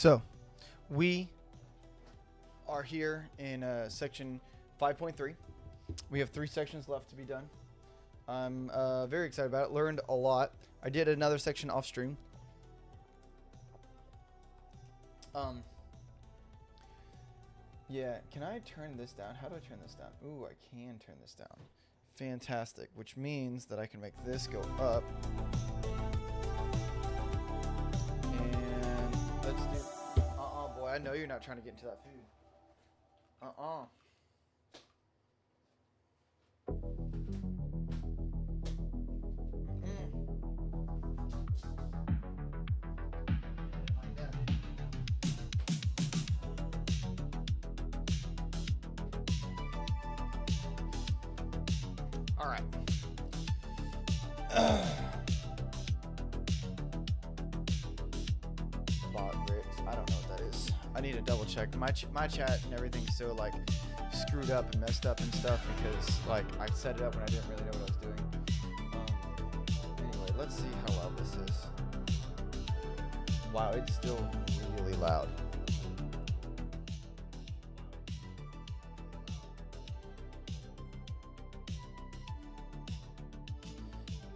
So, we are here in section 5.3. We have 3 sections left to be done. I'm very excited about it. Learned a lot. I did another section off stream. Yeah, can I turn this down? How do I turn this down? Ooh, I can turn this down. Fantastic, which means that I can make this go up. And let's do... boy, I know you're not trying to get into that food. All right. Bot bricks. I don't know what that is. I need to double check. My chat and everything's so like screwed up and messed up and stuff because like I set it up when I didn't really know what I was doing. Anyway, let's see how loud this is. Wow, it's still really loud.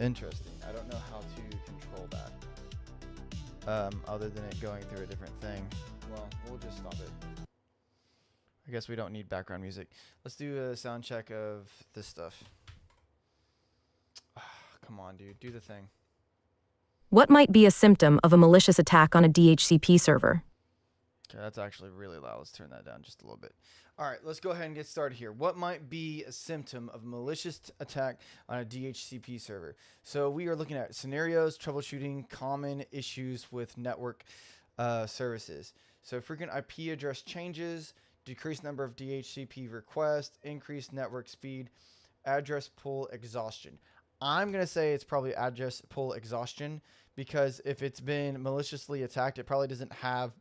Interesting. I don't know how to control that. Other than it going through a different thing. Well, we'll just stop it. I guess we don't need background music. Let's do a sound check of this stuff. Come on, dude. Do the thing. What might be a symptom of a malicious attack on a DHCP server? Okay, that's actually really loud. Let's turn that down just a little bit. All right, let's go ahead and get started here. What might be a symptom of a malicious attack on a DHCP server? So we are looking at scenarios, troubleshooting, common issues with network services. So frequent IP address changes, decreased number of DHCP requests, increased network speed, address pool exhaustion. I'm going to say it's probably address pool exhaustion because if it's been maliciously attacked, it probably doesn't have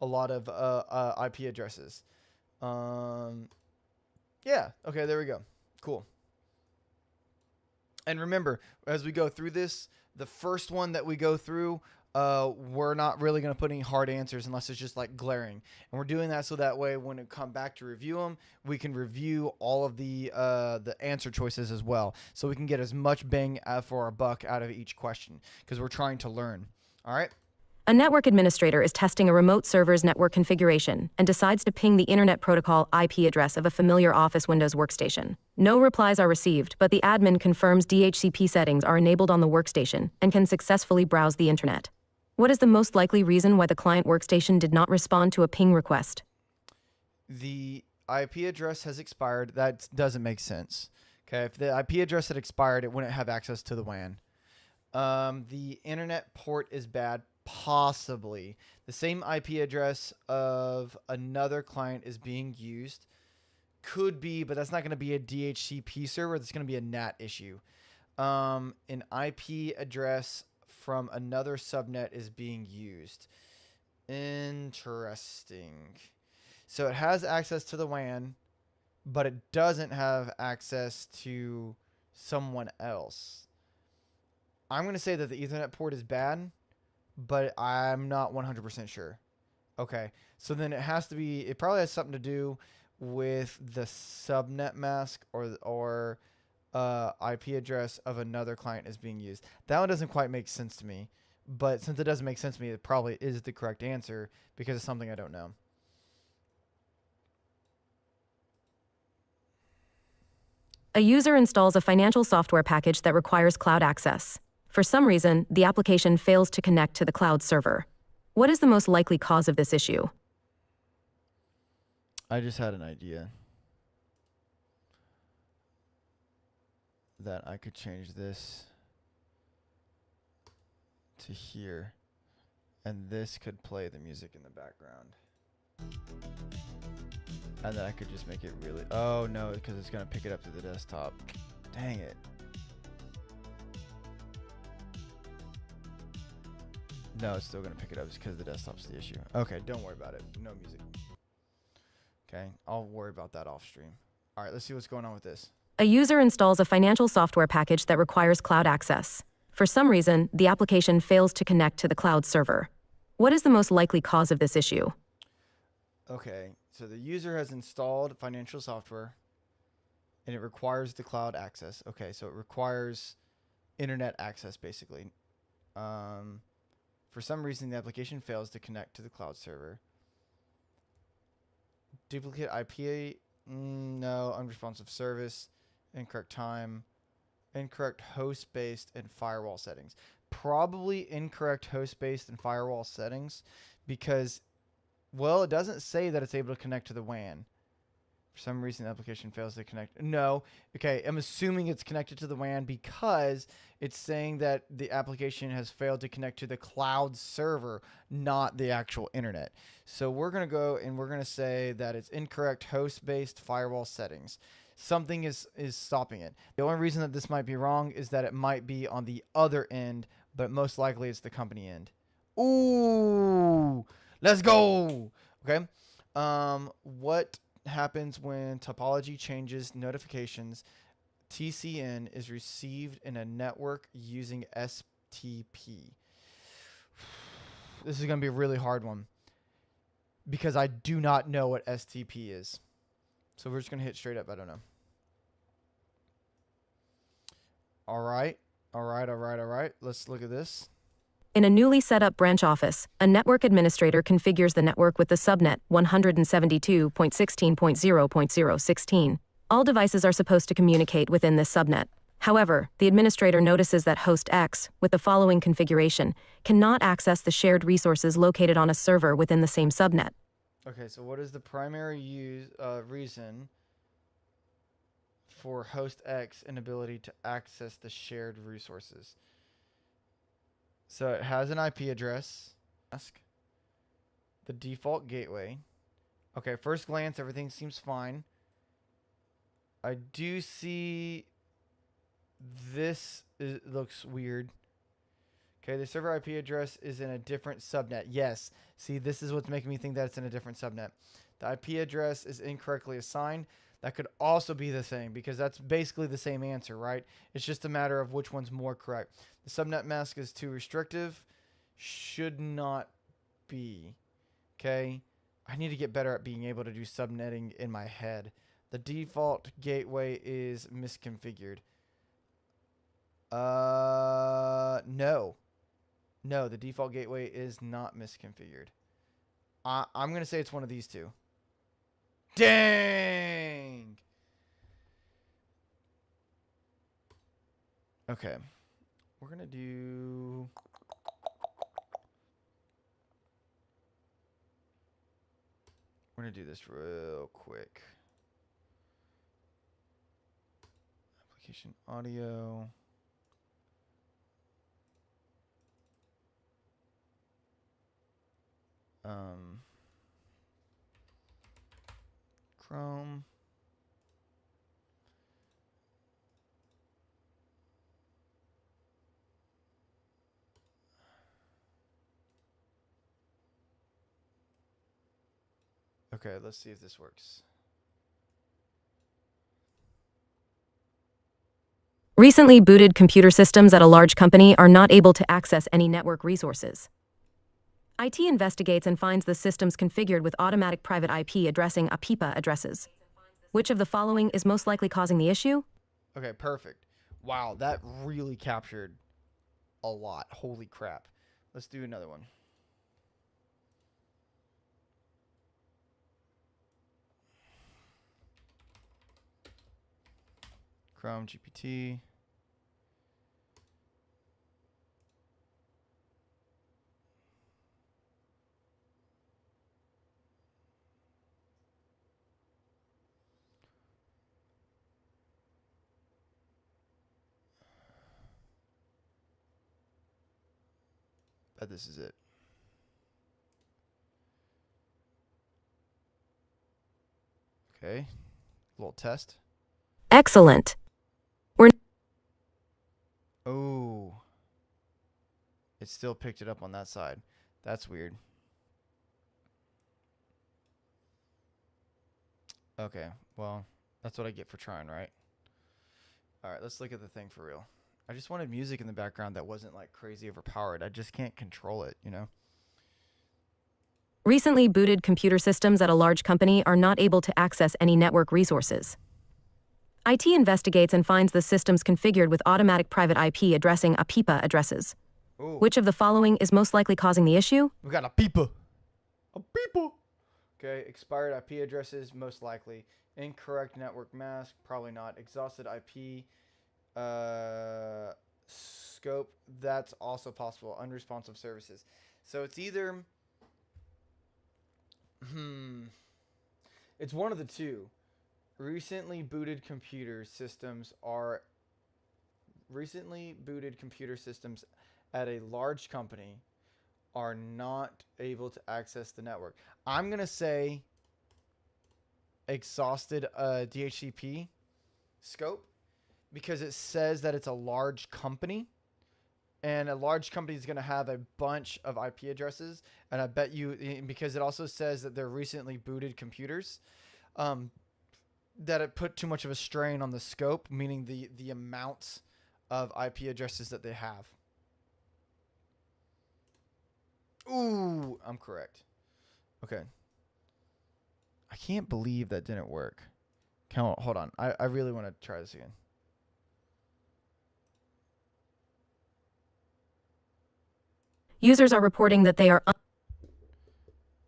a lot of IP addresses. Yeah, okay, there we go. Cool. And remember, as we go through this, the first one that we go through, we're not really going to put any hard answers unless it's just like glaring. And we're doing that so that way when we come back to review them, we can review all of the answer choices as well. So we can get as much bang for our buck out of each question because we're trying to learn. All right? A network administrator is testing a remote server's network configuration and decides to ping the Internet Protocol IP address of a familiar Office Windows workstation. No replies are received, but the admin confirms DHCP settings are enabled on the workstation and can successfully browse the Internet. What is the most likely reason why the client workstation did not respond to a ping request? The IP address has expired. That doesn't make sense. Okay, if the IP address had expired, it wouldn't have access to the WAN. The Internet port is bad. Possibly. The same IP address of another client is being used. Could be, but that's not going to be a DHCP server. That's going to be a NAT issue. An IP address from another subnet is being used. Interesting. So it has access to the WAN, but it doesn't have access to someone else. I'm going to say that the Ethernet port is bad, but I'm not 100% sure. Okay, so then it has to be, it probably has something to do with the subnet mask or IP address of another client is being used. That one doesn't quite make sense to me, but since it doesn't make sense to me, it probably is the correct answer because it's something I don't know. A user installs a financial software package that requires cloud access. For some reason, the application fails to connect to the cloud server. What is the most likely cause of this issue? I just had an idea that I could change this to here, and this could play the music in the background. And then I could just make it really... Oh, no, because it's going to pick it up to the desktop. Dang it. No, it's still going to pick it up just because the desktop's the issue. Okay, don't worry about it. No music. Okay, I'll worry about that off stream. All right, let's see what's going on with this. A user installs a financial software package that requires cloud access. For some reason, the application fails to connect to the cloud server. What is the most likely cause of this issue? Okay, so the user has installed financial software and it requires the cloud access. Okay, so it requires internet access basically. For some reason, the application fails to connect to the cloud server. Duplicate IP, no. Unresponsive service, incorrect time, incorrect host-based and firewall settings. Probably incorrect host-based and firewall settings because, well, it doesn't say that it's able to connect to the WAN. For some reason, the application fails to connect. No. Okay, I'm assuming it's connected to the WAN because it's saying that the application has failed to connect to the cloud server, not the actual internet. So we're going to go and we're going to say that it's incorrect host-based firewall settings. Something is stopping it. The only reason that this might be wrong is that it might be on the other end, but most likely it's the company end. Ooh, let's go. Okay. What happens when topology changes notifications? TCN is received in a network using STP. This is going to be a really hard one because I do not know what STP is. So we're just going to hit straight up. I don't know. All right. Let's look at this. In a newly set up branch office, a network administrator configures the network with the subnet 172.16.0.016. All devices are supposed to communicate within this subnet. However, the administrator notices that host X, with the following configuration, cannot access the shared resources located on a server within the same subnet. Okay, so what is the primary reason for host X inability to access the shared resources? So it has an IP address, the default gateway. Okay, first glance, everything seems fine. I do see this looks weird. Okay, the server IP address is in a different subnet. Yes, see, this is what's making me think that it's in a different subnet. The IP address is incorrectly assigned. That could also be the same because that's basically the same answer, right? It's just a matter of which one's more correct. The subnet mask is too restrictive. Should not be. Okay? I need to get better at being able to do subnetting in my head. The default gateway is misconfigured. No. No, the default gateway is not misconfigured. I'm going to say it's one of these two. Dang! Okay. We're going to do... We're going to do this real quick. Application audio. Chrome. Okay, let's see if this works. Recently booted computer systems at a large company are not able to access any network resources. IT investigates and finds the systems configured with automatic private IP addressing APIPA addresses. Which of the following is most likely causing the issue? Okay, perfect. Wow, that really captured a lot. Holy crap. Let's do another one. Chrome GPT. Bet this is it. Okay. Little test. Excellent. Oh. It still picked it up on that side. That's weird. Okay. Well, that's what I get for trying, right? All right, let's look at the thing for real. I just wanted music in the background that wasn't like crazy overpowered. I just can't control it, you know? Recently booted computer systems at a large company are not able to access any network resources. IT investigates and finds the systems configured with automatic private IP addressing APIPA addresses. Ooh. Which of the following is most likely causing the issue? We got a peepa. A peepa. Okay, expired IP addresses, most likely. Incorrect network mask, probably not. Exhausted IP scope, that's also possible. Unresponsive services. So it's either... It's one of the two. Recently booted computer systems at a large company are not able to access the network. I'm going to say exhausted DHCP scope because it says that it's a large company, and a large company is going to have a bunch of IP addresses, and I bet you, because it also says that they're recently booted computers, that it put too much of a strain on the scope, meaning the amounts of IP addresses that they have. Ooh, I'm correct. Okay. I can't believe that didn't work. Hold on. I really want to try this again. Users are reporting that they are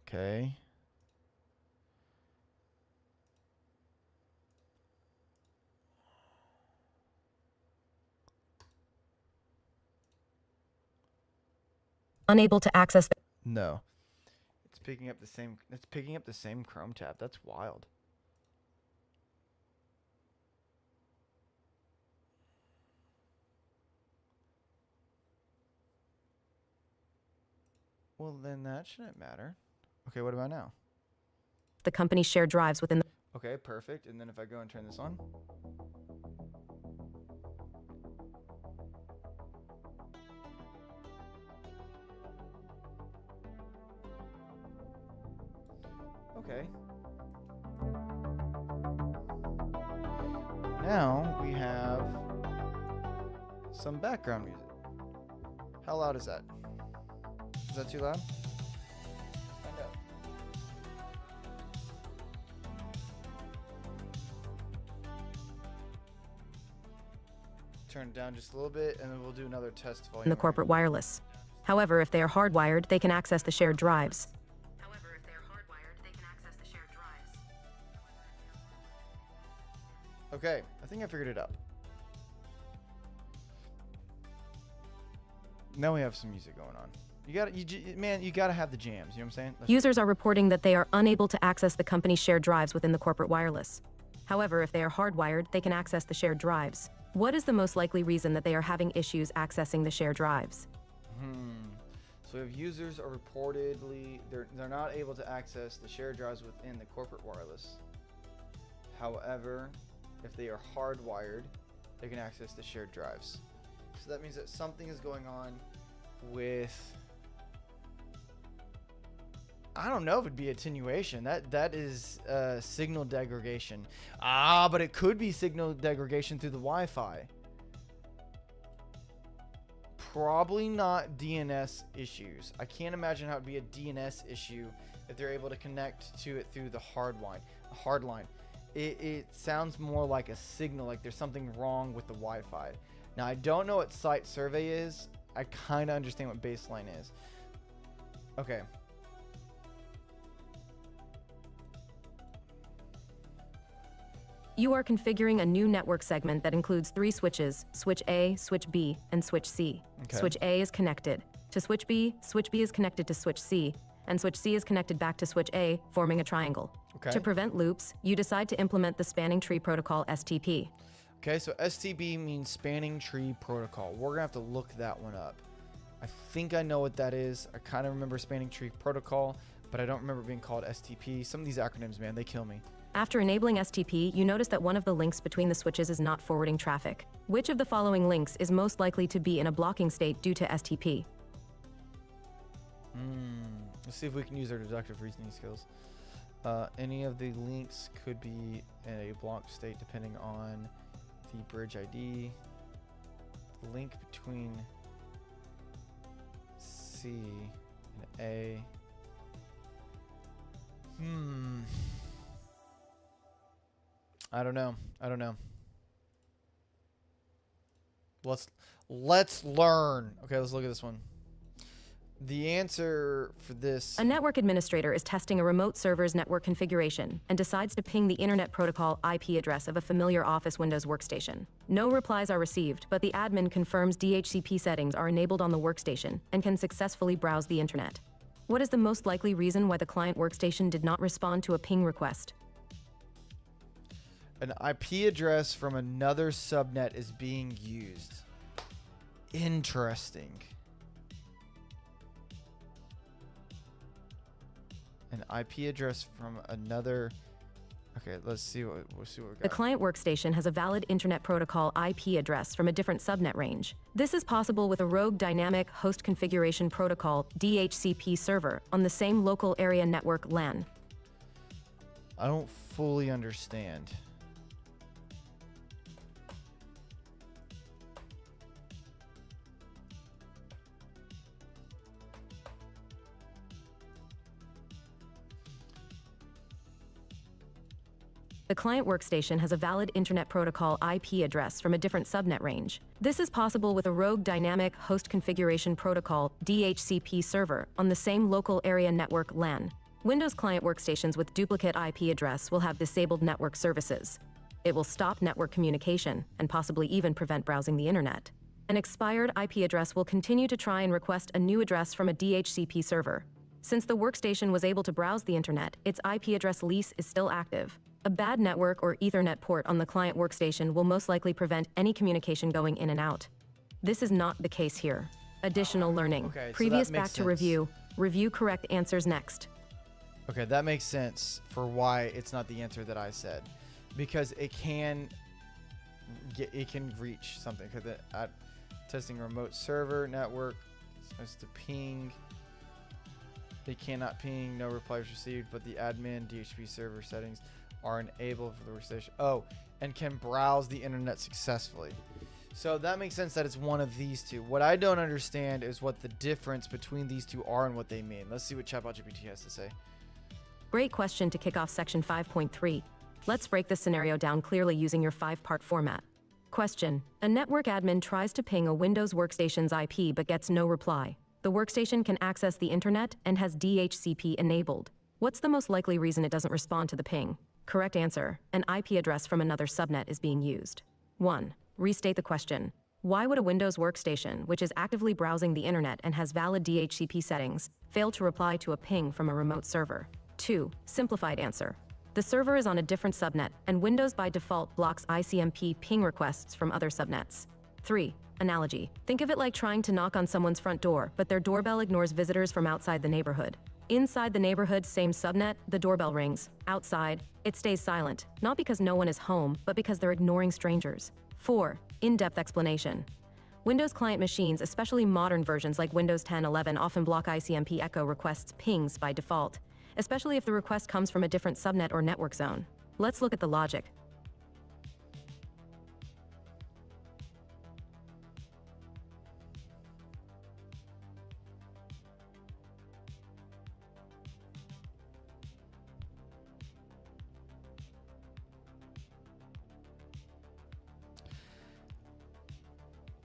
Okay. unable to access the No. It's picking up the same Chrome tab. That's wild. Well, then that shouldn't matter. Okay, what about now? the company's shared drives within the Okay, perfect. And then if I go and turn this on. Okay. Now we have some background music. How loud is that? Is that too loud? Find out. Turn it down just a little bit, and then we'll do another test volume. in the corporate wireless. However, if they are hardwired, they can access the shared drives. Okay, I think I figured it out. Now we have some music going on. You gotta have the jams. You know what I'm saying? Users are reporting that they are unable to access the company's shared drives within the corporate wireless. However, if they are hardwired, they can access the shared drives. What is the most likely reason that they are having issues accessing the shared drives? So if users are reportedly they're not able to access the shared drives within the corporate wireless. However, if they are hardwired, they can access the shared drives. So that means that something is going on with, I don't know if it'd be attenuation. That is signal degradation. But it could be signal degradation through the Wi-Fi. Probably not DNS issues. I can't imagine how it'd be a DNS issue if they're able to connect to it through the hard line. It sounds more like a signal, like there's something wrong with the Wi-Fi. Now, I don't know what site survey is. I kind of understand what baseline is. Okay. You are configuring a new network segment that includes 3 switches, switch A, switch B, and switch C. Okay. Switch A is connected to switch B is connected to switch C, and switch C is connected back to switch A, forming a triangle. Okay. To prevent loops, you decide to implement the spanning tree protocol STP. Okay, so STP means spanning tree protocol. We're gonna have to look that one up. I think I know what that is. I kind of remember spanning tree protocol, but I don't remember it being called STP. Some of these acronyms, man, they kill me. After enabling STP, you notice that one of the links between the switches is not forwarding traffic. Which of the following links is most likely to be in a blocking state due to STP? Let's see if we can use our deductive reasoning skills. Any of the links could be in a block state depending on the bridge ID. The link between C and A I don't know. Let's learn. Okay, let's look at this one. The answer for this... A network administrator is testing a remote server's network configuration and decides to ping the Internet Protocol IP address of a familiar Office Windows workstation. No replies are received, but the admin confirms DHCP settings are enabled on the workstation and can successfully browse the Internet. What is the most likely reason why the client workstation did not respond to a ping request? An IP address from another subnet is being used. Interesting. An IP address from another... Okay, we'll see what we got. The client workstation has a valid Internet Protocol IP address from a different subnet range. This is possible with a rogue dynamic host configuration protocol DHCP server on the same local area network LAN. I don't fully understand. The client workstation has a valid Internet Protocol IP address from a different subnet range. This is possible with a rogue dynamic host configuration protocol DHCP server on the same local area network LAN. Windows client workstations with duplicate IP address will have disabled network services. It will stop network communication and possibly even prevent browsing the Internet. An expired IP address will continue to try and request a new address from a DHCP server. Since the workstation was able to browse the Internet, its IP address lease is still active. A bad network or Ethernet port on the client workstation will most likely prevent any communication going in and out. This is not the case here. Additional learning. Okay, so Previous that makes back to sense. review. Review correct answers next. Okay, that makes sense for why it's not the answer that I said, because it can reach something. Because testing remote server network supposed to ping. They cannot ping. No replies received. But the admin DHCP server settings are enabled for the workstation. Oh, and can browse the Internet successfully. So that makes sense that it's one of these two. What I don't understand is what the difference between these two are and what they mean. Let's see what ChatGPT has to say. Great question to kick off section 5.3. Let's break this scenario down clearly using your 5-part format. Question: a network admin tries to ping a Windows workstation's IP but gets no reply. The workstation can access the Internet and has DHCP enabled. What's the most likely reason it doesn't respond to the ping? Correct answer: an IP address from another subnet is being used. 1. Restate the question. Why would a Windows workstation, which is actively browsing the Internet and has valid DHCP settings, fail to reply to a ping from a remote server? 2. Simplified answer. The server is on a different subnet, and Windows by default blocks ICMP ping requests from other subnets. 3. Analogy. Think of it like trying to knock on someone's front door, but their doorbell ignores visitors from outside the neighborhood. Inside the neighborhood, same subnet, the doorbell rings. Outside, it stays silent, not because no one is home, but because they're ignoring strangers. 4. In-depth explanation. Windows client machines, especially modern versions like Windows 10, 11, often block ICMP echo requests pings by default, especially if the request comes from a different subnet or network zone. Let's look at the logic.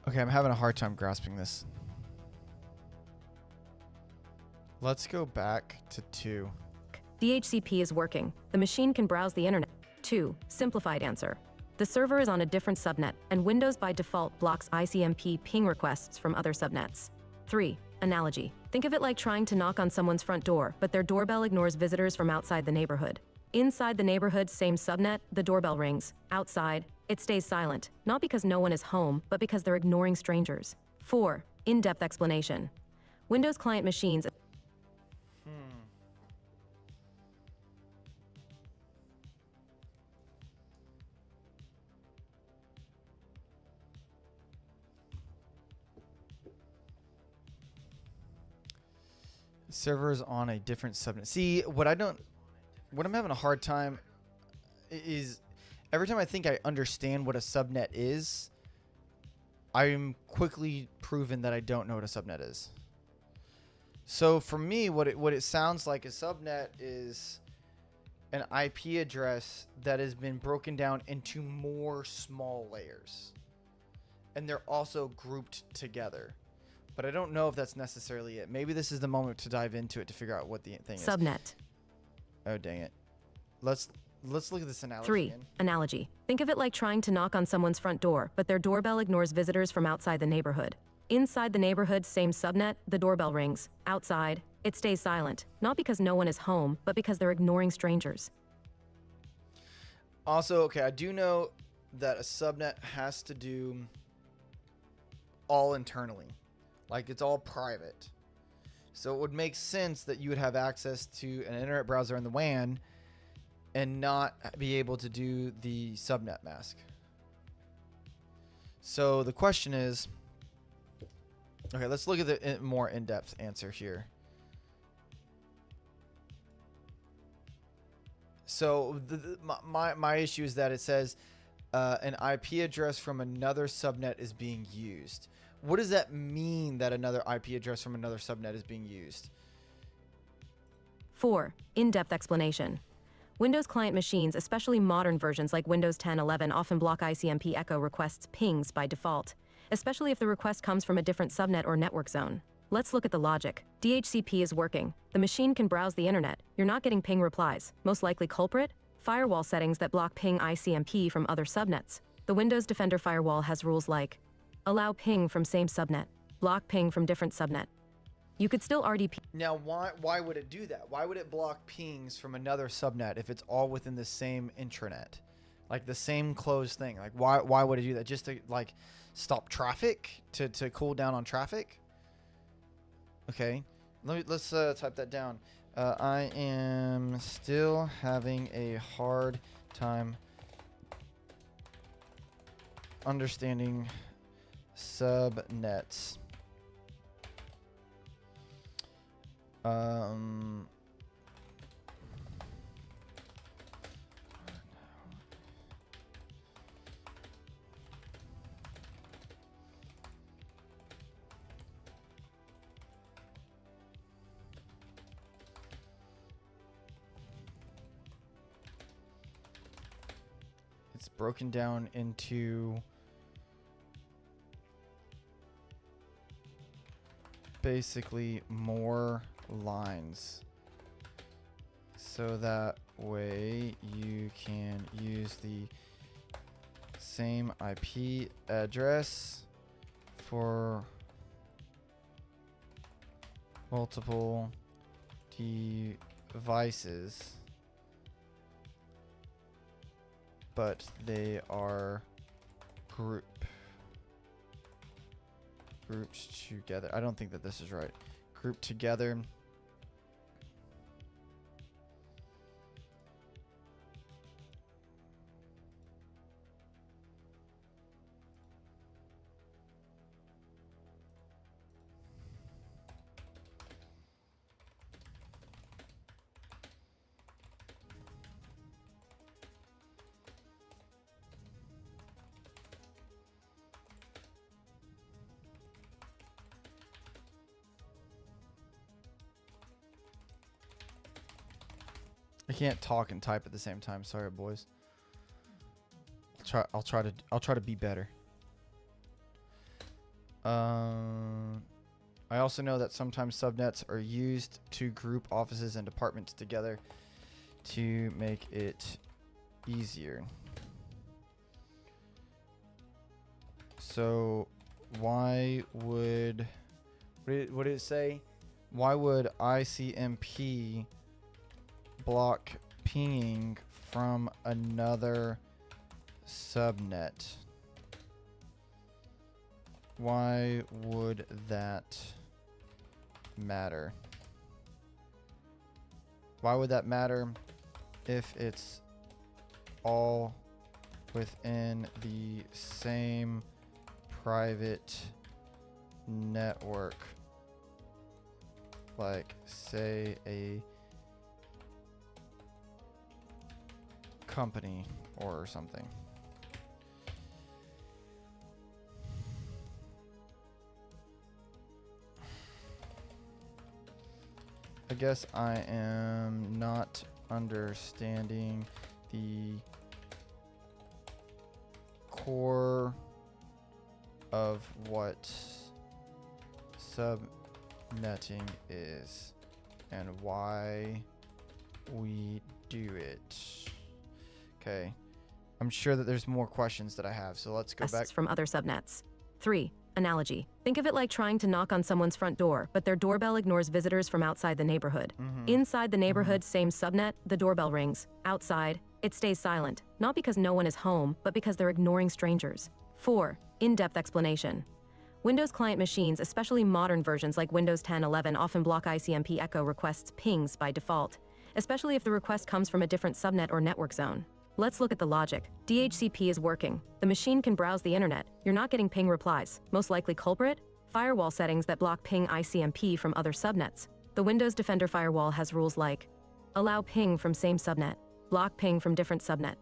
Okay, I'm having a hard time grasping this. Let's go back to 2. DHCP is working. The machine can browse the Internet. 2. Simplified answer. The server is on a different subnet, and Windows by default blocks ICMP ping requests from other subnets. 3. Analogy. Think of it like trying to knock on someone's front door, but their doorbell ignores visitors from outside the neighborhood. Inside the neighborhood, same subnet, the doorbell rings. Outside, it stays silent, not because no one is home, but because they're ignoring strangers. 4. In-depth explanation. Windows client machines... Servers on a different subnet. See, what I'm having a hard time is every time I think I understand what a subnet is, I'm quickly proven that I don't know what a subnet is. So for me, what it sounds like a subnet is an IP address that has been broken down into more small layers. And they're also grouped together. But I don't know if that's necessarily it. Maybe this is the moment to dive into it to figure out what the thing is. Subnet. Oh, dang it. Let's look at this analogy 3. again. Analogy. Think of it like trying to knock on someone's front door, but their doorbell ignores visitors from outside the neighborhood. Inside the neighborhood, same subnet, the doorbell rings. Outside, it stays silent. Not because no one is home, but because they're ignoring strangers. Also, okay, I do know that a subnet has to do all internally. Like, it's all private. So it would make sense that you would have access to an internet browser in the WAN and not be able to do the subnet mask. So the question is, okay, let's look at the more in-depth answer here. So my issue is that it says an IP address from another subnet is being used. What does that mean that another IP address from another subnet is being used? 4. In-depth explanation. Windows client machines, especially modern versions like Windows 10, 11, often block ICMP echo requests pings by default, especially if the request comes from a different subnet or network zone. Let's look at the logic. DHCP is working. The machine can browse the internet. You're not getting ping replies. Most likely culprit? Firewall settings that block ping ICMP from other subnets. The Windows Defender firewall has rules like allow ping from same subnet, block ping from different subnet. You could still RDP. Now, why would it do that? Why would it block pings from another subnet if it's all within the same intranet? Like the same closed thing. Like why would it do that? Just to like stop traffic? To cool down on traffic? Okay. Let's type that down. I am still having a hard time understanding subnets. It's broken down into basically more lines, so that way you can use the same IP address for multiple devices, but they are grouped together. I don't think that this is right. Grouped together. I can't talk and type at the same time. Sorry, boys. I'll try to be better. I also know that sometimes subnets are used to group offices and departments together to make it easier. So why would what did it say? Why would ICMP block pinging from another subnet? Why would that matter? Why would that matter if it's all within the same private network? Like, say, a company or something. I guess I am not understanding the core of what subnetting is and why we do it. Okay. I'm sure that there's more questions that I have, so let's go back. From other subnets. 3. Analogy. Think of it like trying to knock on someone's front door, but their doorbell ignores visitors from outside the neighborhood. Inside the neighborhood, same subnet, the doorbell rings. Outside, it stays silent, not because no one is home, but because they're ignoring strangers. 4. In-depth explanation. Windows client machines, especially modern versions like Windows 10, 11, often block ICMP echo requests pings by default, especially if the request comes from a different subnet or network zone. Let's look at the logic. DHCP is working. The machine can browse the internet. You're not getting ping replies. Most likely culprit? Firewall settings that block ping ICMP from other subnets. The Windows Defender firewall has rules like allow ping from same subnet, block ping from different subnet.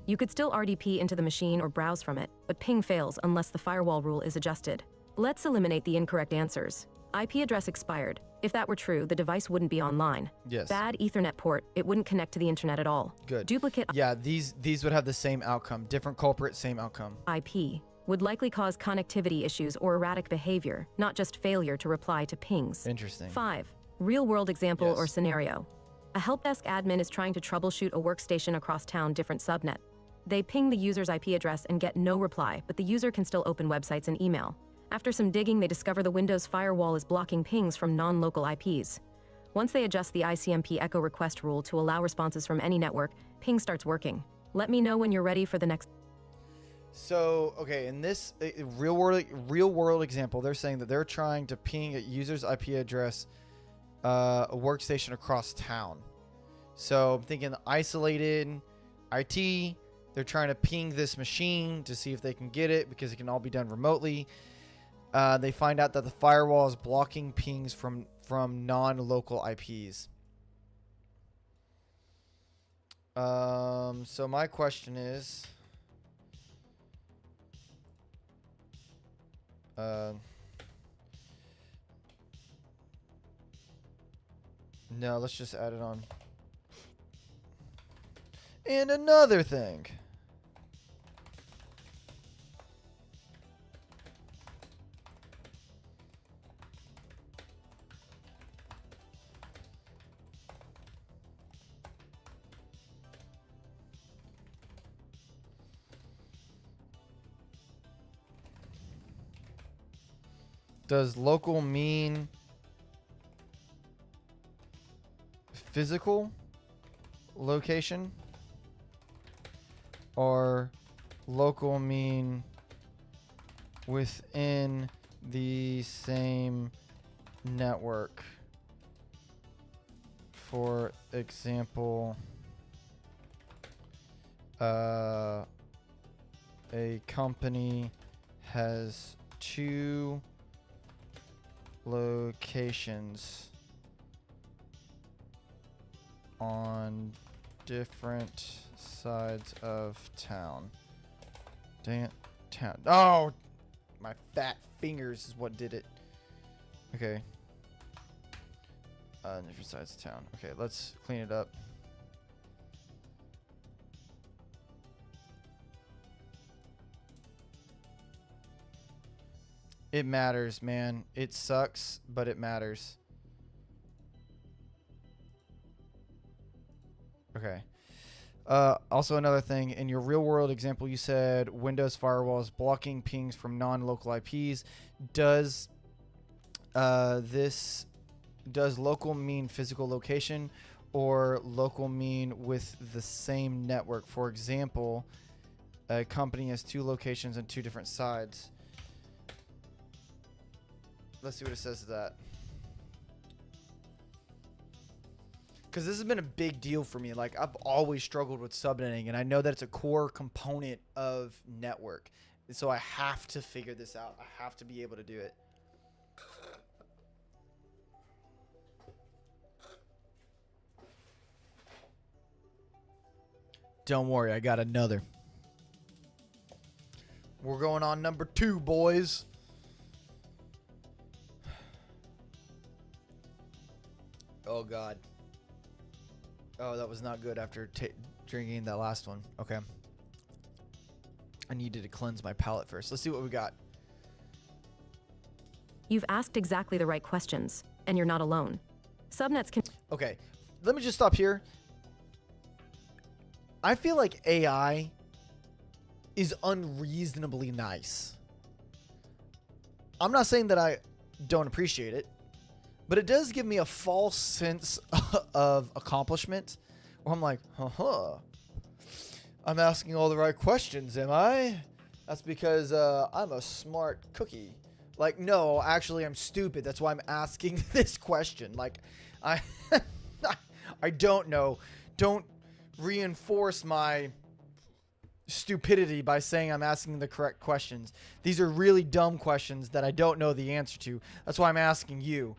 You could still RDP into the machine or browse from it, but ping fails unless the firewall rule is adjusted. Let's eliminate the incorrect answers. IP address expired. If that were true, the device wouldn't be online. Yes. Bad Ethernet port, it wouldn't connect to the internet at all. Good. Duplicate Yeah, these would have the same outcome. Different culprit, same outcome. IP would likely cause connectivity issues or erratic behavior, not just failure to reply to pings. Interesting. 5. Real-world example Yes. or scenario. A help desk admin is trying to troubleshoot a workstation across town, different subnet. They ping the user's IP address and get no reply, but the user can still open websites and email. After some digging, they discover the Windows firewall is blocking pings from non-local IPs. Once they adjust the ICMP echo request rule to allow responses from any network, ping starts working. Let me know when you're ready for the next. So, okay, in this real world example, they're saying that they're trying to ping a user's IP address, a workstation across town. So I'm thinking isolated IT. They're trying to ping this machine to see if they can get it because it can all be done remotely. They find out that the firewall is blocking pings from non-local IPs. So my question is, no, let's just add it on. And another thing. Does local mean physical location or local mean within the same network? For example, a company has 2 locations on different sides of town. Oh, my fat fingers is what did it. Okay. Different sides of town. Okay, let's clean it up. It matters, man. It sucks, but it matters. Okay. Also another thing, in your real world example, you said Windows firewall is blocking pings from non-local IPs. Does local mean physical location or local mean with the same network? For example, a company has 2 locations and 2 different sides. Let's see what it says to that. Because this has been a big deal for me. Like, I've always struggled with subnetting, and I know that it's a core component of network. And so I have to figure this out. I have to be able to do it. Don't worry, I got another. We're going on number 2, boys. Oh, God. Oh, that was not good after drinking that last one. Okay. I needed to cleanse my palate first. Let's see what we got. You've asked exactly the right questions, and you're not alone. Subnets can... Okay, let me just stop here. I feel like AI is unreasonably nice. I'm not saying that I don't appreciate it, but it does give me a false sense of accomplishment where I'm like, I'm asking all the right questions, am I? That's because I'm a smart cookie. Like, no, actually, I'm stupid. That's why I'm asking this question. Like, I don't know. Don't reinforce my stupidity by saying I'm asking the correct questions. These are really dumb questions that I don't know the answer to. That's why I'm asking you.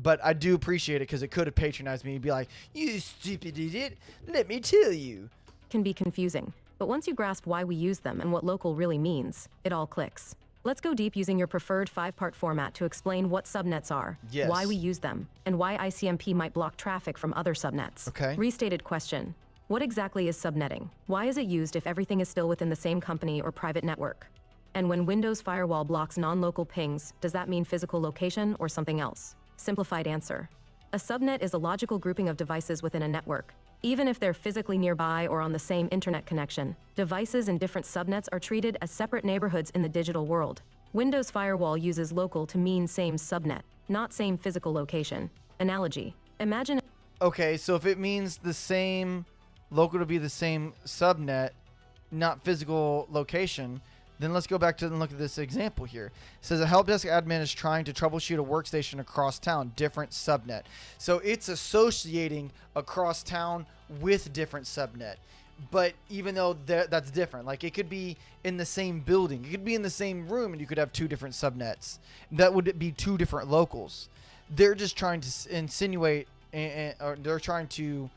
But I do appreciate it because it could have patronized me and be like, you stupid idiot, let me tell you. Can be confusing, but once you grasp why we use them and what local really means, it all clicks. Let's go deep using your preferred 5-part format to explain what subnets are, Yes. why we use them, and why ICMP might block traffic from other subnets. Okay. Restated question. What exactly is subnetting? Why is it used if everything is still within the same company or private network? And when Windows Firewall blocks non-local pings, does that mean physical location or something else? Simplified answer. A subnet is a logical grouping of devices within a network. Even if they're physically nearby or on the same internet connection, devices in different subnets are treated as separate neighborhoods in the digital world. Windows Firewall uses local to mean same subnet, not same physical location. Analogy. Imagine... Okay, so if it means the same local to be the same subnet, not physical location, then let's go back to and look at this example here. It says a help desk admin is trying to troubleshoot a workstation across town, different subnet. So it's associating across town with different subnet. But even though that's different, like it could be in the same building, it could be in the same room, and you could have two different subnets. That would be two different locals. They're just trying to insinuate, or they're trying to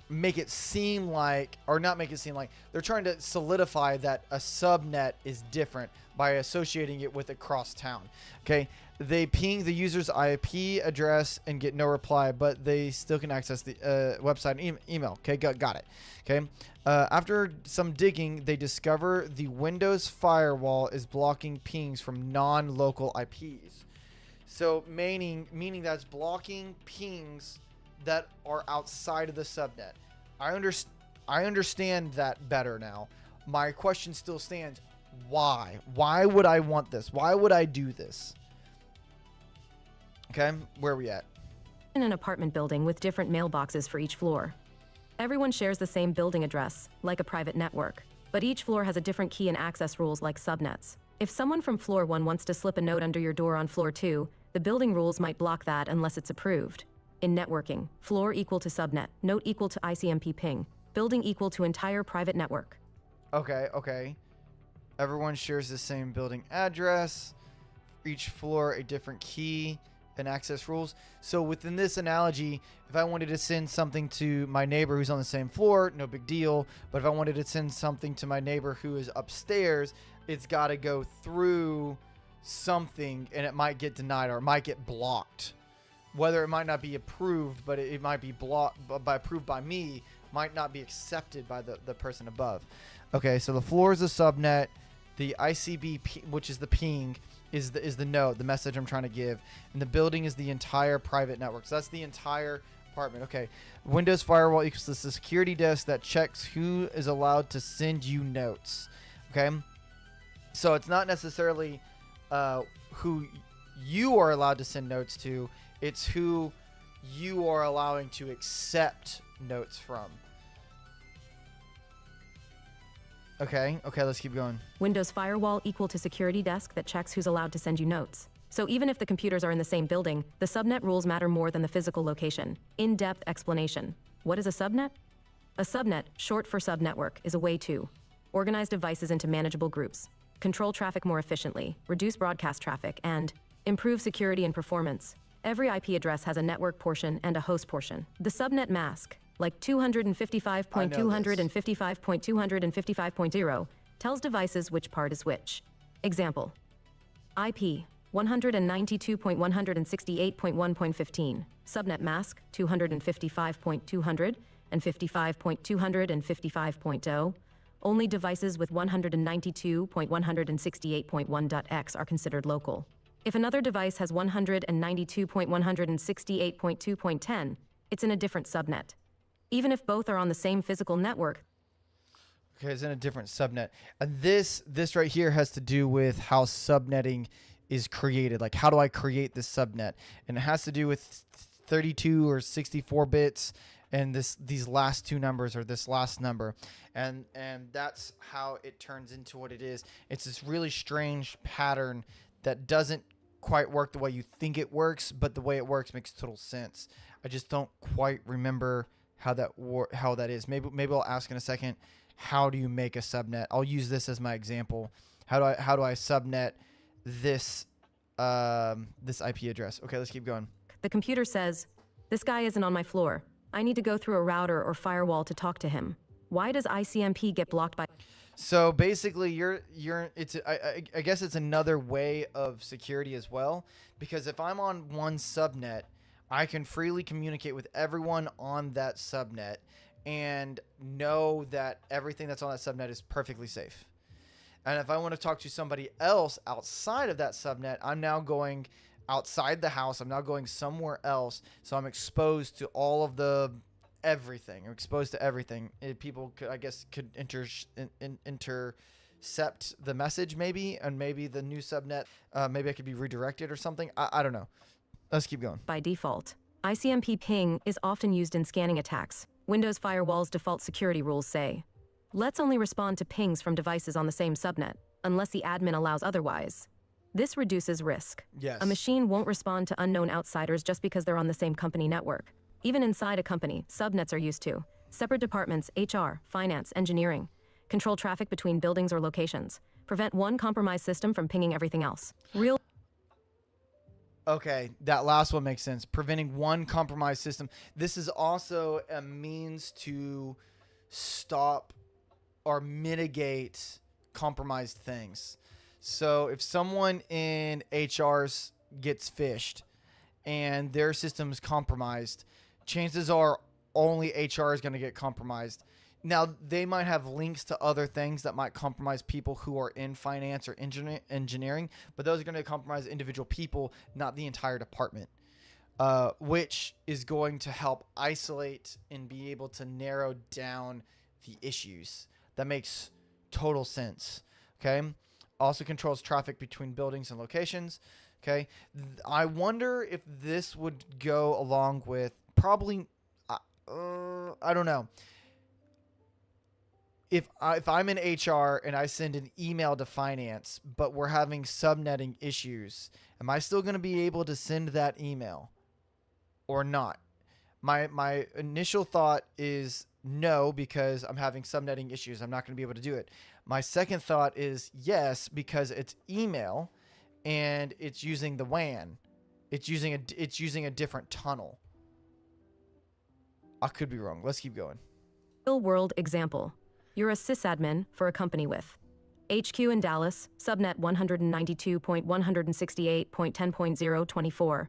make it seem like, or not make it seem like, they're trying to solidify that a subnet is different by associating it with across town. Okay, they ping the user's IP address and get no reply, but they still can access the website and email. Okay, got it. Okay, after some digging, they discover the Windows firewall is blocking pings from non-local IPs. So meaning that's blocking pings that are outside of the subnet. I understand that better now. My question still stands. Why? Why would I want this? Why would I do this? Okay, where are we at? In an apartment building with different mailboxes for each floor. Everyone shares the same building address, like a private network, but each floor has a different key and access rules like subnets. If someone from floor 1 wants to slip a note under your door on floor 2, the building rules might block that unless it's approved. In networking, floor equal to subnet, note equal to ICMP ping, building equal to entire private network. Okay. Everyone shares the same building address, each floor a different key and access rules. So within this analogy, if I wanted to send something to my neighbor who's on the same floor, no big deal. But if I wanted to send something to my neighbor who is upstairs, it's got to go through something, and it might get denied or it might get blocked. Whether it might not be approved, but it might be blocked by approved by me, might not be accepted by the person above. Okay, so the floor is a subnet. The ICB, which is the ping, is the node, the message I'm trying to give, and the building is the entire private network. So that's the entire apartment. Okay, Windows Firewall equals the security desk that checks who is allowed to send you notes. Okay, so it's not necessarily who you are allowed to send notes to. It's who you are allowing to accept notes from. Okay, let's keep going. Windows Firewall equal to security desk that checks who's allowed to send you notes. So even if the computers are in the same building, the subnet rules matter more than the physical location. In-depth explanation. What is a subnet? A subnet, short for subnetwork, is a way to organize devices into manageable groups, control traffic more efficiently, reduce broadcast traffic, and improve security and performance. Every IP address has a network portion and a host portion. The subnet mask, like 255.255.255.0, tells devices which part is which. Example: IP 192.168.1.15, subnet mask 255.200, and 55.255.0, only devices with 192.168.1.x are considered local. If another device has 192.168.2.10, it's in a different subnet. Even if both are on the same physical network. Okay, it's in a different subnet. And this right here has to do with how subnetting is created. Like, how do I create this subnet? And it has to do with 32 or 64 bits and these last two numbers or this last number. And that's how it turns into what it is. It's this really strange pattern that doesn't quite work the way you think it works, but the way it works makes total sense. I just don't quite remember how that is. Maybe I'll ask in a second. How do you make a subnet? I'll use this as my example. How do I subnet this this IP address? Okay, let's keep going. The computer says, "This guy isn't on my floor. I need to go through a router or firewall to talk to him. Why does ICMP get blocked by?" So basically, I guess it's another way of security as well, because if I'm on one subnet, I can freely communicate with everyone on that subnet and know that everything that's on that subnet is perfectly safe. And if I want to talk to somebody else outside of that subnet, I'm now going outside the house. I'm now going somewhere else. So I'm exposed to all of the everything. I'm exposed to everything. People could, I guess, could intercept the message maybe, and maybe the new subnet, maybe I could be redirected or something. I don't know. Let's keep going. By default, ICMP ping is often used in scanning attacks. Windows Firewall's default security rules say, "Let's only respond to pings from devices on the same subnet, unless the admin allows otherwise." This reduces risk. Yes. A machine won't respond to unknown outsiders just because they're on the same company network. Even inside a company, subnets are used to. Separate departments, HR, finance, engineering. Control traffic between buildings or locations. Prevent one compromised system from pinging everything else. Okay, that last one makes sense. Preventing one compromised system. This is also a means to stop or mitigate compromised things. So if someone in HR's gets phished and their system is compromised, chances are only HR is going to get compromised. Now, they might have links to other things that might compromise people who are in finance or engineering, but those are going to compromise individual people, not the entire department, which is going to help isolate and be able to narrow down the issues. That makes total sense. Okay. Also controls traffic between buildings and locations. Okay. I wonder if this would go along with probably, I don't know. If I'm in HR and I send an email to finance, but we're having subnetting issues, am I still going to be able to send that email or not? My initial thought is no, because I'm having subnetting issues. I'm not going to be able to do it. My second thought is yes, because it's email and it's using the WAN. It's using a different tunnel. I could be wrong. Let's keep going. Real world example. You're a sysadmin for a company with HQ in Dallas, subnet 192.168.10.024.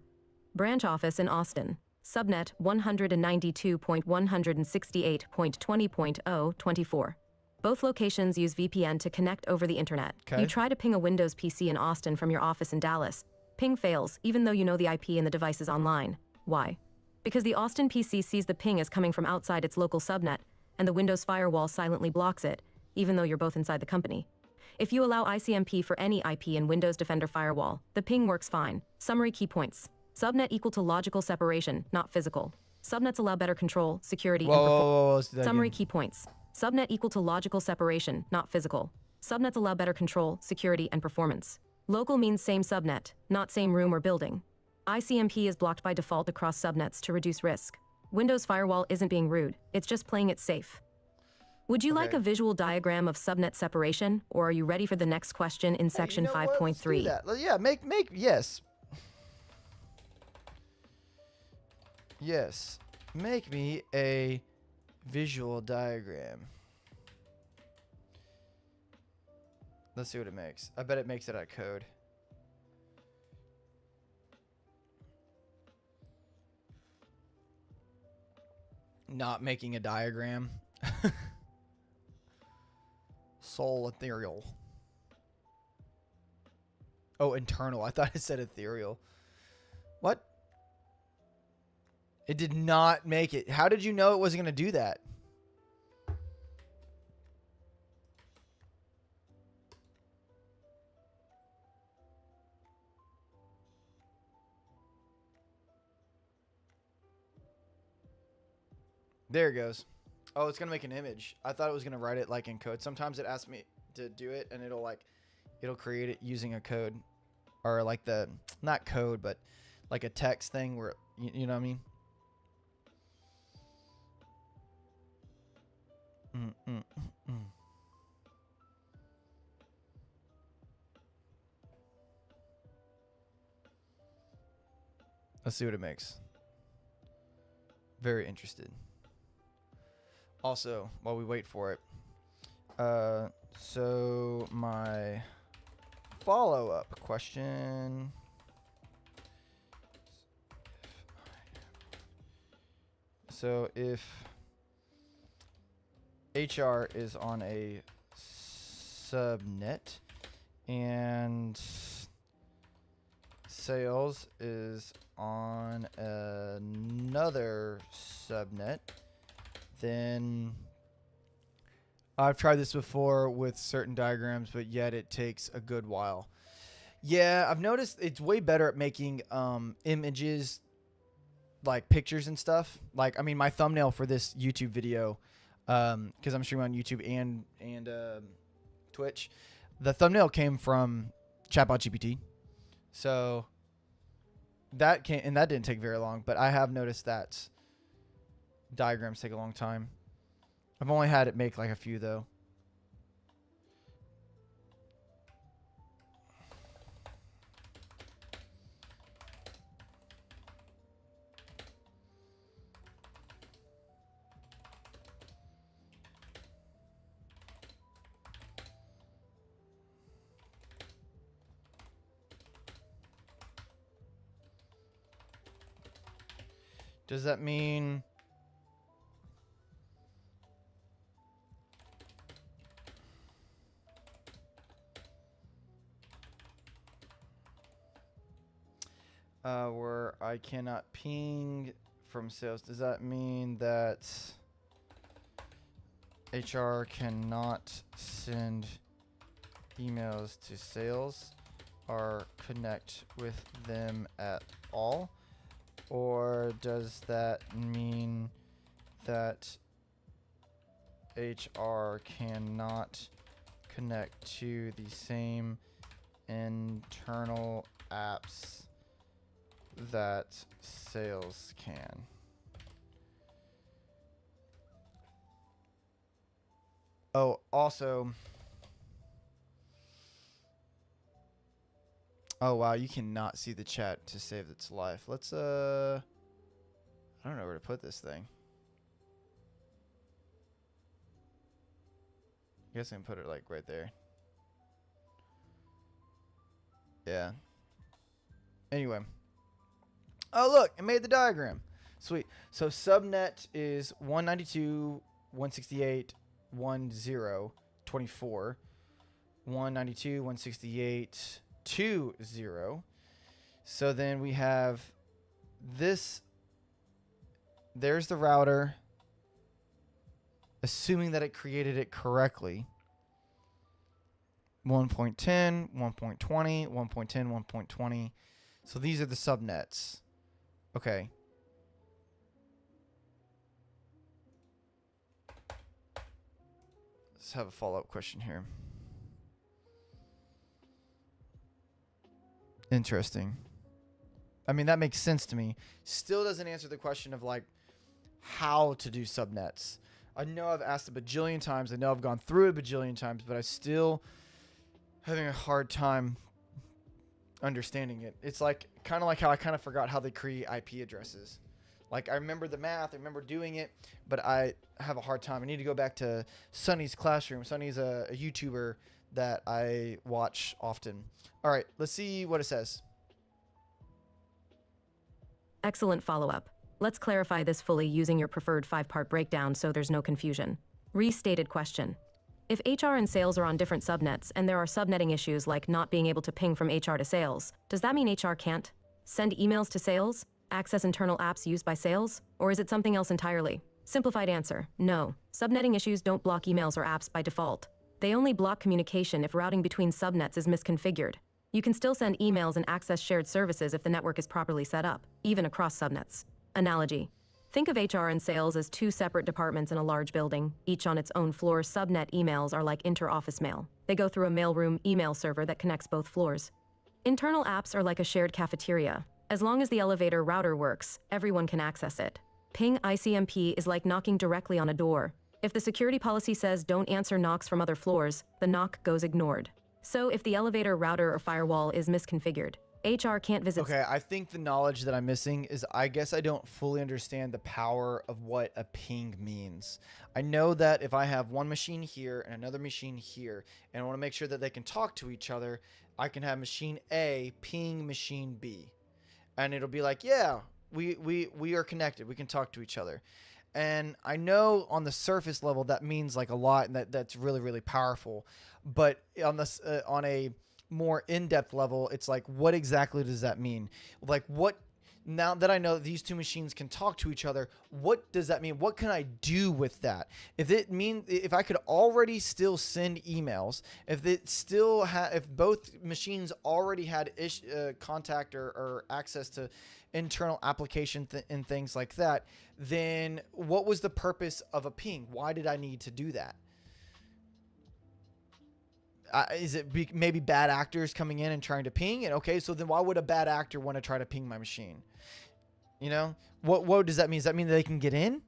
Branch office in Austin, subnet 192.168.20.024. Both locations use VPN to connect over the internet. Okay. You try to ping a Windows PC in Austin from your office in Dallas. Ping fails, even though you know the IP and the device is online. Why? Because the Austin PC sees the ping as coming from outside its local subnet, and the Windows firewall silently blocks it, even though you're both inside the company. If you allow ICMP for any IP in Windows Defender Firewall, the ping works fine. Summary key points. Subnet equal to logical separation, not physical. Subnets allow better control, security, and performance. Summary key points. Subnet equal to logical separation, not physical. Subnets allow better control, security, and performance. Local means same subnet, not same room or building. ICMP is blocked by default across subnets to reduce risk. Windows Firewall isn't being rude, it's just playing it safe. Would you like a visual diagram of subnet separation, or are you ready for the next question in section 5.3? Yeah, yes. Yes, make me a visual diagram. Let's see what it makes. I bet it makes it out of code. Not making a diagram. Soul ethereal. Oh, internal. I thought it said ethereal. What? It did not make it. How did you know it wasn't going to do that? There it goes. Oh, it's going to make an image. I thought it was going to write it like in code. Sometimes it asks me to do it and it'll create it using a code or like not code, but like a text thing where, you know what I mean? Let's see what it makes. Very interested. Also, while we wait for it, so my follow-up question. So if HR is on a subnet and sales is on another subnet, then I've tried this before with certain diagrams, but yet it takes a good while. Yeah, I've noticed it's way better at making images, like pictures and stuff. Like, I mean, my thumbnail for this YouTube video, because I'm streaming on YouTube and Twitch, the thumbnail came from ChatbotGPT. So that didn't take very long, but I have noticed that diagrams take a long time. I've only had it make like a few though. Does that mean where I cannot ping from sales? Does that mean that HR cannot send emails to sales or connect with them at all? Or does that mean that HR cannot connect to the same internal apps that sales can? Oh, also, oh wow, you cannot see the chat to save its life. Let's I don't know where to put this thing. I guess I can put it like right there. Yeah. Anyway. Oh look, it made the diagram. Sweet. So subnet is 192.168.10.24. 192.168.20. So then we have this. There's the router. Assuming that it created it correctly. 1.10, 1.20, 1.10, 1.20. So these are the subnets. Okay. Let's have a follow-up question here. Interesting. I mean, that makes sense to me. Still doesn't answer the question of like how to do subnets. I know I've asked a bajillion times. I know I've gone through it a bajillion times, but I still having a hard time understanding it. It's like kind of like how I kind of forgot how they create IP addresses. Like I remember the math, I remember doing it, but I have a hard time. I need to go back to Sonny's classroom. Sonny's a YouTuber that I watch often. All right, let's see what it says. Excellent follow-up. Let's clarify this fully using your preferred 5-part breakdown so there's no confusion. Restated question. If HR and sales are on different subnets and there are subnetting issues like not being able to ping from HR to sales, does that mean HR can't send emails to sales, access internal apps used by sales, or is it something else entirely? Simplified answer, no. Subnetting issues don't block emails or apps by default. They only block communication if routing between subnets is misconfigured. You can still send emails and access shared services if the network is properly set up, even across subnets. Analogy. Think of HR and sales as two separate departments in a large building, each on its own floor. Subnet emails are like inter-office mail. They go through a mailroom email server that connects both floors. Internal apps are like a shared cafeteria. As long as the elevator router works, everyone can access it. Ping ICMP is like knocking directly on a door. If the security policy says don't answer knocks from other floors, the knock goes ignored. So if the elevator router or firewall is misconfigured, HR can't visit. Okay, I think the knowledge that I'm missing is I guess I don't fully understand the power of what a ping means. I know that if I have one machine here and another machine here, and I want to make sure that they can talk to each other, I can have machine A ping machine B. And it'll be like, yeah, we are connected. We can talk to each other. And I know on the surface level that means like a lot, and that's really, really powerful. But on this on a more in-depth level, it's like, what exactly does that mean? Like, what, now that I know that these two machines can talk to each other, what does that mean? What can I do with that? If I could already still send emails, if both machines already had contact or access to internal application and things like that, then what was the purpose of a ping? Why did I need to do that? Is it maybe bad actors coming in and trying to ping? And okay, so then why would a bad actor want to try to ping my machine? You know, what does that mean? Does that mean that they can get in?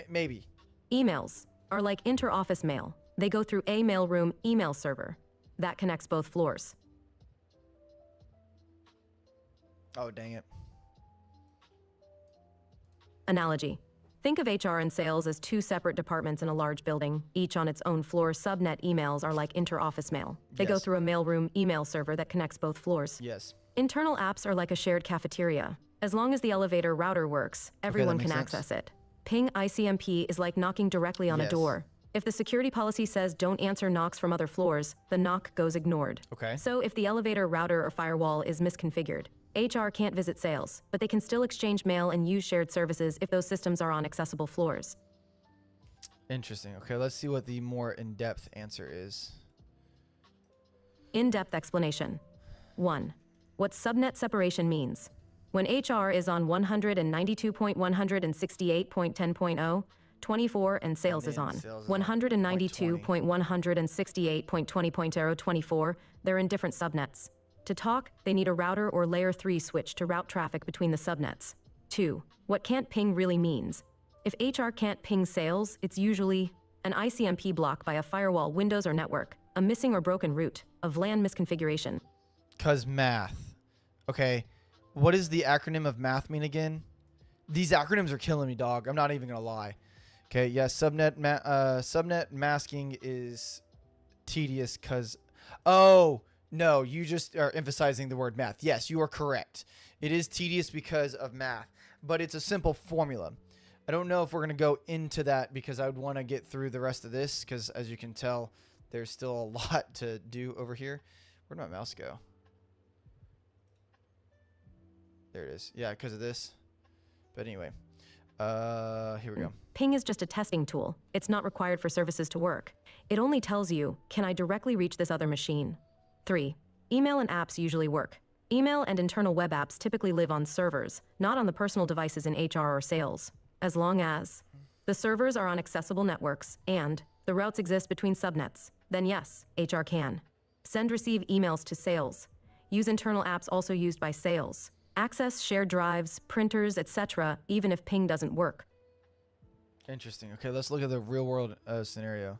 Maybe. Emails are like inter-office mail. They go through a mailroom email server that connects both floors. Oh, dang it. Analogy. Think of HR and sales as two separate departments in a large building, each on its own floor. Subnet emails are like inter-office mail. They go through a mailroom email server that connects both floors. Yes. Internal apps are like a shared cafeteria. As long as the elevator router works, everyone can access it. Ping ICMP is like knocking directly on a door. If the security policy says don't answer knocks from other floors, the knock goes ignored. Okay. So if the elevator router or firewall is misconfigured, HR can't visit sales, but they can still exchange mail and use shared services if those systems are on accessible floors. Interesting. Okay, let's see what the more in-depth answer is. In-depth explanation. 1. What subnet separation means. When HR is on 192.168.10.0, 24 and sales is on 192.168.20.0 24, they're in different subnets. To talk, they need a router or layer 3 switch to route traffic between the subnets. 2. What can't ping really means. If HR can't ping sales, it's usually an ICMP block by a firewall, Windows, or network, a missing or broken route, a VLAN misconfiguration. Cause math. Okay, what does the acronym of math mean again? These acronyms are killing me, dog. I'm not even gonna lie. Okay, yes, subnet masking is tedious because, oh, no, you just are emphasizing the word math. Yes, you are correct. It is tedious because of math, but it's a simple formula. I don't know if we're going to go into that because I would want to get through the rest of this because, as you can tell, there's still a lot to do over here. Where'd my mouse go? There it is. Yeah, because of this. But anyway, here we go. Ping is just a testing tool. It's not required for services to work. It only tells you, can I directly reach this other machine? 3. Email and apps usually work. Email and internal web apps typically live on servers, not on the personal devices in HR or sales. As long as the servers are on accessible networks and the routes exist between subnets, then yes, HR can. Send/receive emails to sales. Use internal apps also used by sales. Access shared drives, printers, etc., even if ping doesn't work. Interesting. Okay, let's look at the real world scenario.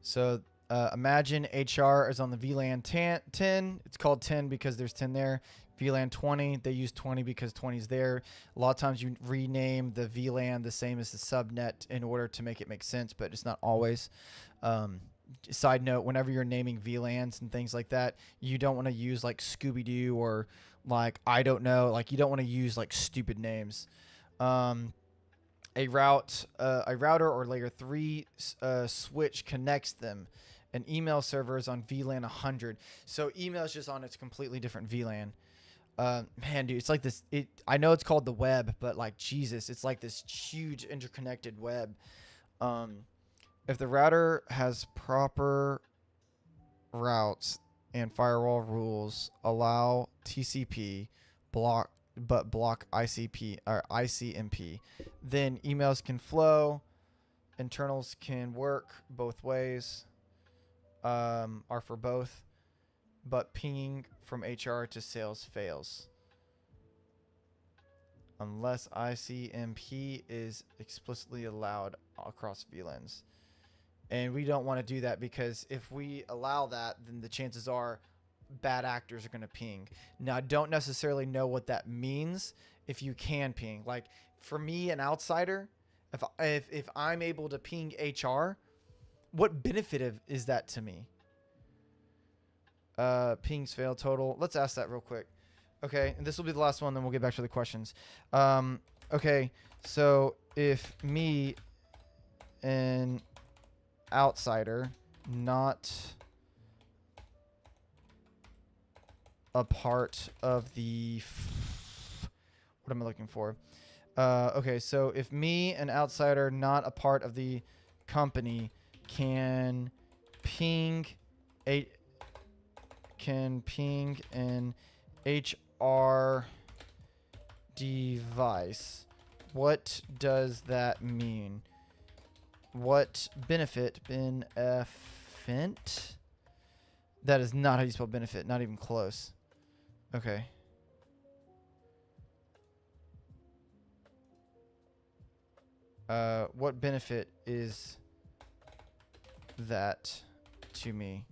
So imagine HR is on the VLAN 10. It's called 10 because there's 10 there. VLAN 20, they use 20 because 20 is there. A lot of times you rename the VLAN the same as the subnet in order to make it make sense, but it's not always. Side note, whenever you're naming VLANs and things like that, you don't want to use like Scooby-Doo or like, I don't know, like you don't want to use like stupid names. A router or layer 3 switch connects them. An email server is on VLAN 100. So email is just on its completely different VLAN. Man, dude, it's like this. I know it's called the web, but like Jesus, it's like this huge interconnected web. If the router has proper routes and firewall rules, allow TCP, block ICP or ICMP, then emails can flow. Internals can work both ways. Are for both, but pinging from HR to sales fails unless ICMP is explicitly allowed across VLANs. And we don't want to do that, because if we allow that, then the chances are bad actors are going to ping. Now, I don't necessarily know what that means if you can ping. Like, for me, an outsider, if I'm able to ping HR, what benefit is that to me? Pings fail total. Let's ask that real quick. Okay, and this will be the last one, then we'll get back to the questions. Okay, so if me, an outsider, not a part of the... what am I looking for? Okay, so if me, an outsider, not a part of the company, can ping an HR device, what does that mean? What benefit? Benefit? That is not how you spell benefit. Not even close. Okay. What benefit is that to me?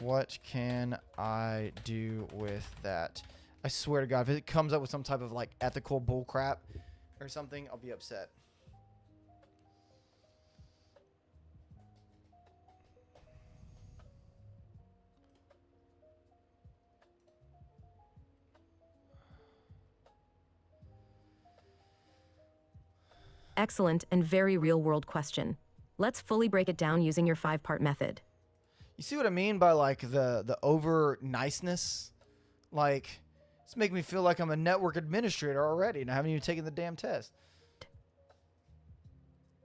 What can I do with that? I swear to God, if it comes up with some type of like ethical bullcrap or something, I'll be upset. Excellent and very real-world question. Let's fully break it down using your 5-part method. You see what I mean by like the over niceness? Like, it's making me feel like I'm a network administrator already and I haven't even taken the damn test.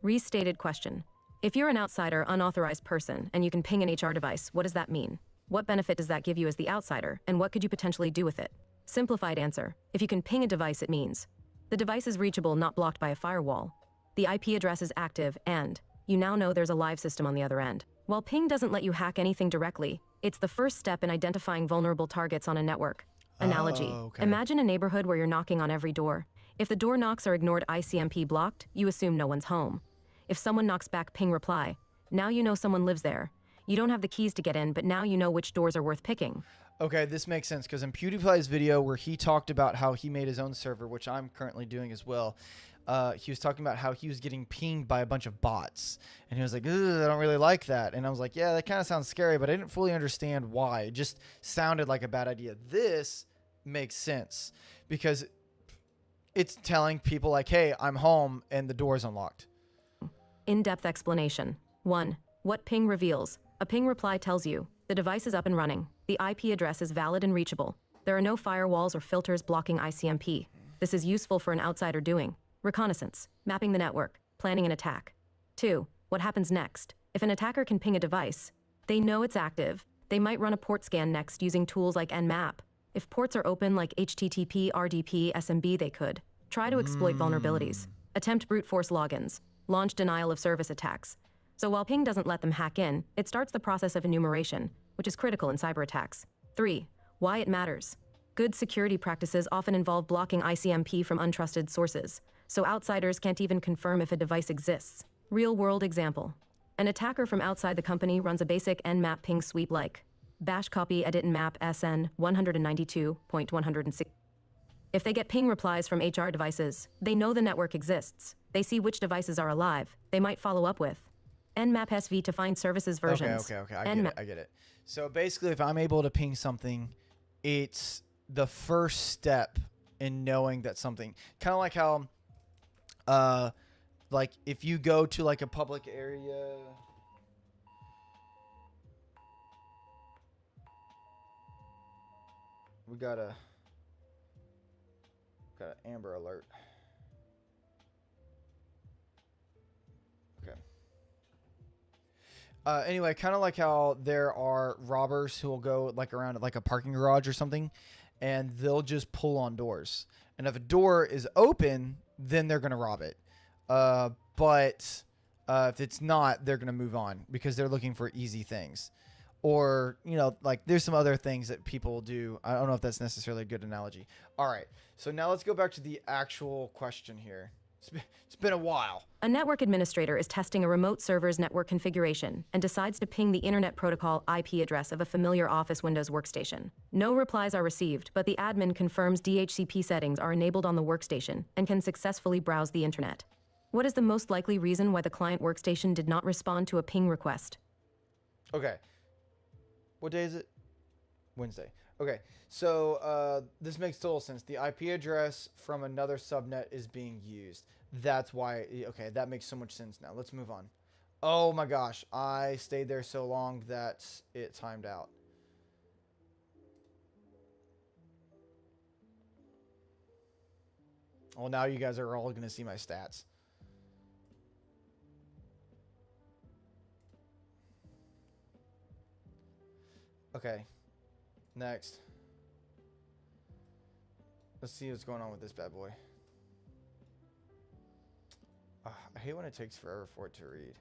Restated question. If you're an outsider, unauthorized person, and you can ping an HR device, what does that mean? What benefit does that give you as the outsider, and what could you potentially do with it? Simplified answer. If you can ping a device, it means the device is reachable, not blocked by a firewall. The IP address is active, and you now know there's a live system on the other end. While ping doesn't let you hack anything directly, it's the first step in identifying vulnerable targets on a network. Analogy. Oh, okay. Imagine a neighborhood where you're knocking on every door. If the door knocks are ignored ICMP blocked, you assume no one's home. If someone knocks back ping reply, now you know someone lives there. You don't have the keys to get in, but now you know which doors are worth picking. Okay, this makes sense, because in PewDiePie's video where he talked about how he made his own server, which I'm currently doing as well, he was talking about how he was getting pinged by a bunch of bots. And he was like, "Ugh, I don't really like that." And I was like, yeah, that kind of sounds scary, but I didn't fully understand why. It just sounded like a bad idea. This makes sense, because it's telling people like, hey, I'm home and the door's unlocked. In-depth explanation. 1. What ping reveals. A ping reply tells you the device is up and running. The IP address is valid and reachable. There are no firewalls or filters blocking ICMP. This is useful for an outsider doing reconnaissance, mapping the network, planning an attack. 2. What happens next? If an attacker can ping a device, they know it's active. They might run a port scan next using tools like Nmap. If ports are open like HTTP, RDP, SMB, they could try to exploit vulnerabilities, attempt brute force logins, launch denial of service attacks. So while ping doesn't let them hack in, it starts the process of enumeration, which is critical in cyber attacks. 3. Why it matters. Good security practices often involve blocking ICMP from untrusted sources, so outsiders can't even confirm if a device exists. Real-world example. An attacker from outside the company runs a basic Nmap ping sweep like bash copy edit nmap SN 192.106. If they get ping replies from HR devices, they know the network exists. They see which devices are alive. They might follow up with Nmap SV to find services versions. Okay. I get it. So basically, if I'm able to ping something, it's the first step in knowing that something, kind of like how, like if you go to like a public area. We got an Amber Alert. Okay. Anyway, kind of like how there are robbers who will go like around like a parking garage or something, and they'll just pull on doors. And if a door is open, then they're gonna rob it. But if it's not, they're gonna move on because they're looking for easy things. Or, you know, like there's some other things that people do. I don't know if that's necessarily a good analogy. All right. So now let's go back to the actual question here. It's been a while. A network administrator is testing a remote server's network configuration and decides to ping the Internet Protocol IP address of a familiar Office Windows workstation. No replies are received, but the admin confirms DHCP settings are enabled on the workstation and can successfully browse the Internet. What is the most likely reason why the client workstation did not respond to a ping request? Okay. What day is it? Wednesday. Okay, so this makes total sense. The IP address from another subnet is being used. That's why. Okay, that makes so much sense now. Let's move on. Oh my gosh, I stayed there so long that it timed out. Well, now you guys are all going to see my stats. Okay, next. Let's see what's going on with this bad boy. I hate when it takes forever for it to read.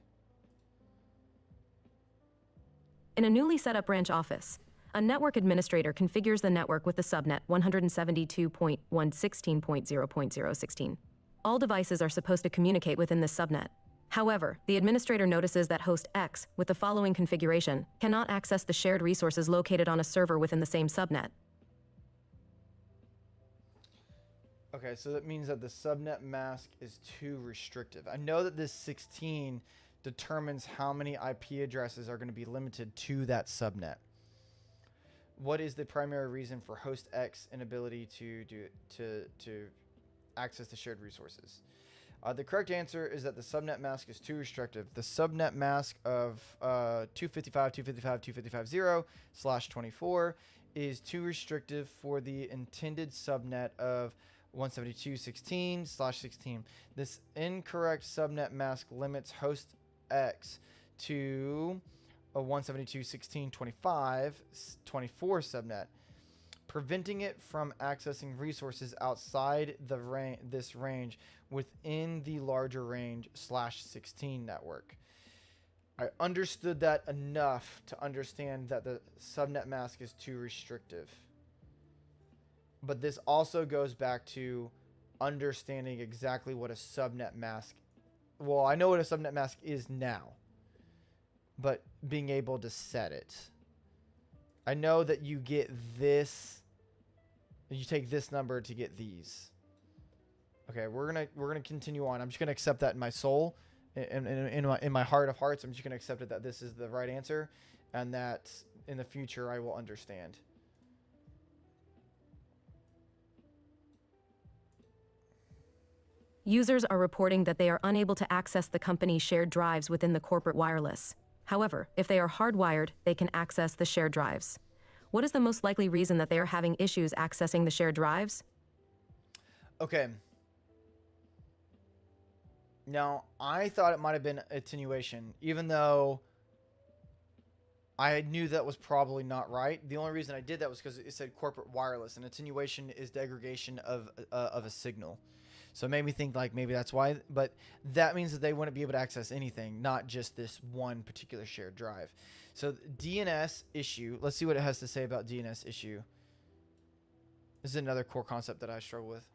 In a newly set up branch office, a network administrator configures the network with the subnet 172.116.0.016. All devices are supposed to communicate within this subnet. However, the administrator notices that host X, with the following configuration, cannot access the shared resources located on a server within the same subnet. Okay, so that means that the subnet mask is too restrictive. I know that this 16 determines how many IP addresses are going to be limited to that subnet. What is the primary reason for host X inability to access the shared resources? The correct answer is that the subnet mask is too restrictive. The subnet mask of 255.255.255.0/24 is too restrictive for the intended subnet of 172.16/16. This incorrect subnet mask limits host X to a 172.16.25/24 subnet, preventing it from accessing resources outside this range within the larger range /16 network. I understood that enough to understand that the subnet mask is too restrictive. But this also goes back to understanding exactly what a subnet mask... Well, I know what a subnet mask is now, but being able to set it. I know that you get this... You take this number to get these. Okay, we're gonna continue on. I'm just gonna accept that in my soul, in my heart of hearts. I'm just gonna accept it that this is the right answer, and that in the future I will understand. Users are reporting that they are unable to access the company's shared drives within the corporate wireless. However, if they are hardwired, they can access the shared drives. What is the most likely reason that they are having issues accessing the shared drives? Okay. Now, I thought it might have been attenuation, even though I knew that was probably not right. The only reason I did that was because it said corporate wireless, and attenuation is degradation of a signal. So it made me think like maybe that's why, but that means that they wouldn't be able to access anything, not just this one particular shared drive. So DNS issue, let's see what it has to say about DNS issue. This is another core concept that I struggle with.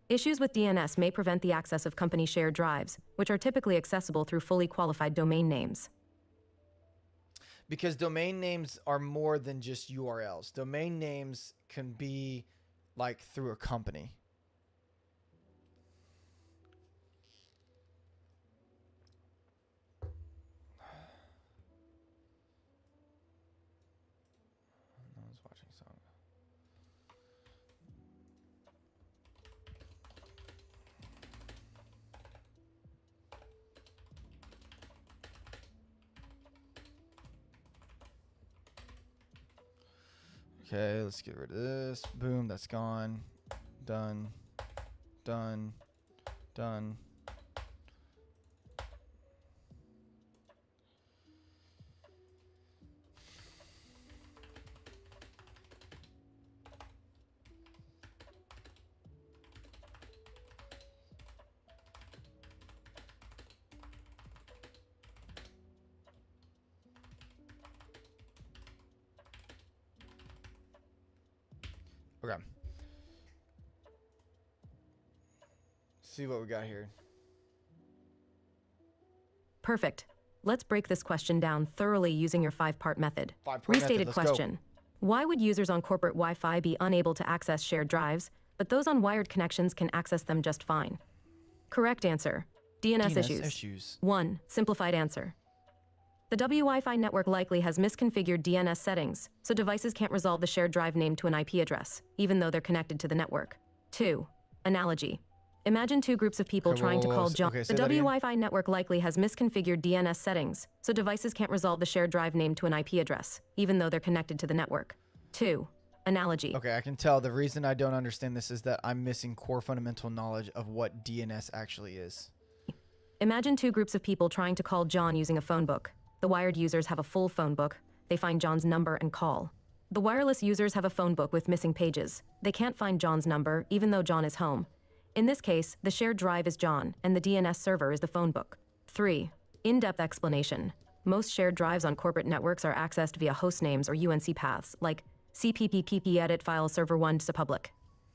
Issues with DNS may prevent the access of company shared drives, which are typically accessible through fully qualified domain names. Because domain names are more than just URLs. Domain names can be like through a company. I was watching some. Okay, let's get rid of this. Boom, that's gone. Done. Done. Done. Okay. See what we got here. Perfect. Let's break this question down thoroughly using your 5-part method. Restated question. Why would users on corporate Wi-Fi be unable to access shared drives, but those on wired connections can access them just fine? Correct answer. DNS issues. 1. Simplified answer. The Wi-Fi network likely has misconfigured DNS settings, so devices can't resolve the shared drive name to an IP address, even though they're connected to the network. 2. Analogy. Imagine two groups of people trying to call John. The Wi-Fi network likely has misconfigured DNS settings, so devices can't resolve the shared drive name to an IP address, even though they're connected to the network. 2. Analogy. Okay, I can tell the reason I don't understand this is that I'm missing core fundamental knowledge of what DNS actually is. Imagine two groups of people trying to call John using a phone book. The wired users have a full phone book. They find John's number and call. The wireless users have a phone book with missing pages. They can't find John's number, even though John is home. In this case, the shared drive is John, and the DNS server is the phone book. 3. In-depth explanation. Most shared drives on corporate networks are accessed via host names or UNC paths, like cpppp edit file server 1 to public.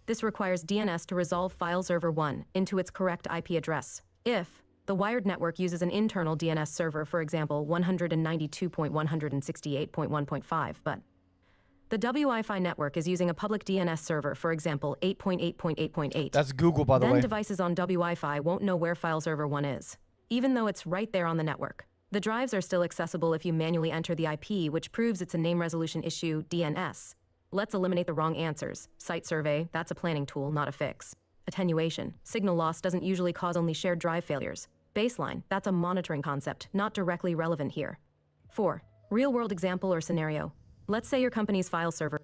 This requires DNS to resolve file server 1 into its correct IP address. If the wired network uses an internal DNS server, for example, 192.168.1.5, but the Wi-Fi network is using a public DNS server, for example, 8.8.8.8. That's Google, by the way. Then devices on Wi-Fi won't know where file server 1 is, even though it's right there on the network. The drives are still accessible if you manually enter the IP, which proves it's a name resolution issue, DNS. Let's eliminate the wrong answers. Site survey, that's a planning tool, not a fix. Attenuation, signal loss doesn't usually cause only shared drive failures. Baseline, that's a monitoring concept, not directly relevant here. 4. Real-world example or scenario. Let's say your company's file server.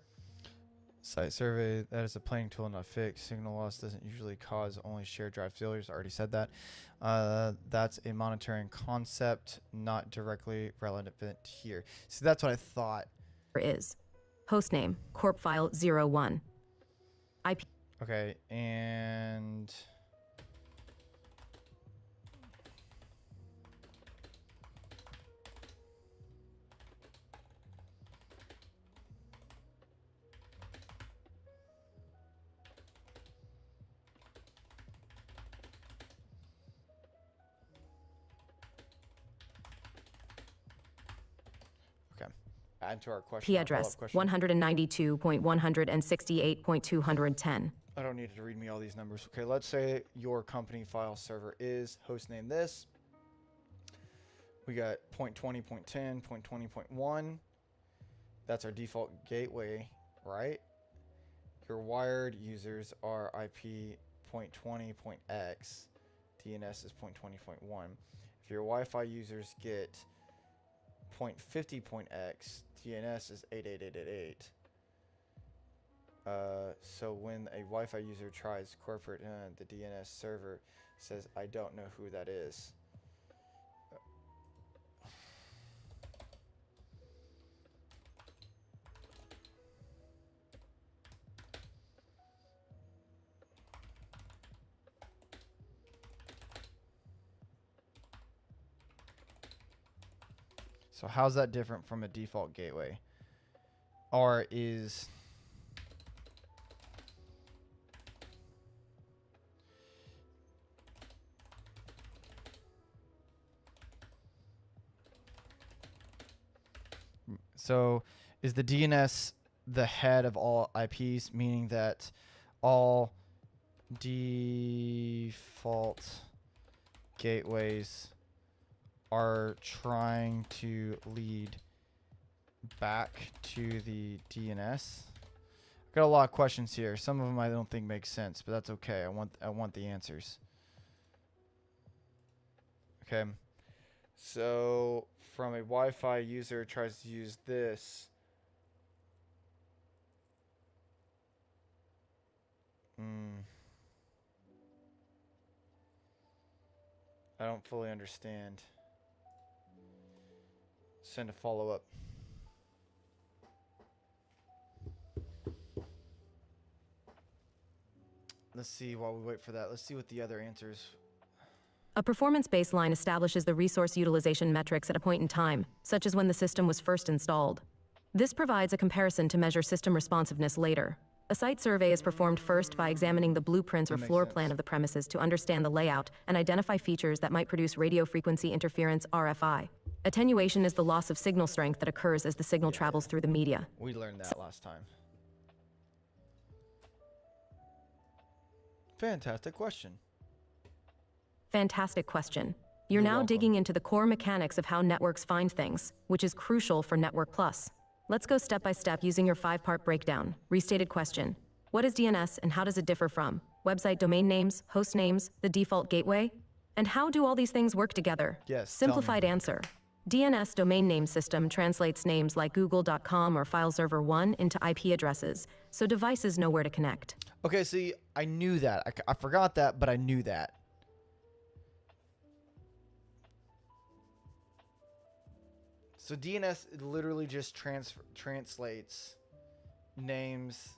Site survey, that is a planning tool, not fix. Signal loss doesn't usually cause only shared drive failures. I already said that. That's a monitoring concept, not directly relevant here. So that's what I thought. Is hostname, corp file 01. IP. Okay, and add to our question. IP address 192.168.210. I don't need to read me all these numbers. Okay, let's say your company file server is hostname this. We got 0.20.10, 0.20.1. That's our default gateway, right? Your wired users are IP 0.20.x. DNS is 0.20.1. If your Wi-Fi users get 0.50.x, DNS is 88888. So when a Wi-Fi user tries corporate, the DNS server says, I don't know who that is. So how's that different from a default gateway? Or is... So is the DNS the head of all IPs, meaning that all default gateways are trying to lead back to the DNS? I've got a lot of questions here. Some of them I don't think make sense, but that's okay. I want the answers. Okay. So from a Wi-Fi user tries to use this, Mm. I don't fully understand. Send a follow-up. Let's see while we wait for that. Let's see what the other answers. A performance baseline establishes the resource utilization metrics at a point in time, such as when the system was first installed. This provides a comparison to measure system responsiveness later. A site survey is performed first by examining the blueprints or floor plan of the premises to understand the layout and identify features that might produce radio frequency interference (RFI). Attenuation is the loss of signal strength that occurs as the signal travels through the media. We learned that last time. Fantastic question. Fantastic question. You're now welcome. digging into the core mechanics of how networks find things, which is crucial for Network Plus. Let's go step by step using your 5-part breakdown. Restated question. What is DNS and how does it differ from website domain names, host names, the default gateway? And how do all these things work together? Yes, Simplified answer. DNS domain name system translates names like google.com or fileserver1 into IP addresses, so devices know where to connect. Okay, see, I knew that. I forgot that, but I knew that. So DNS literally just translates names.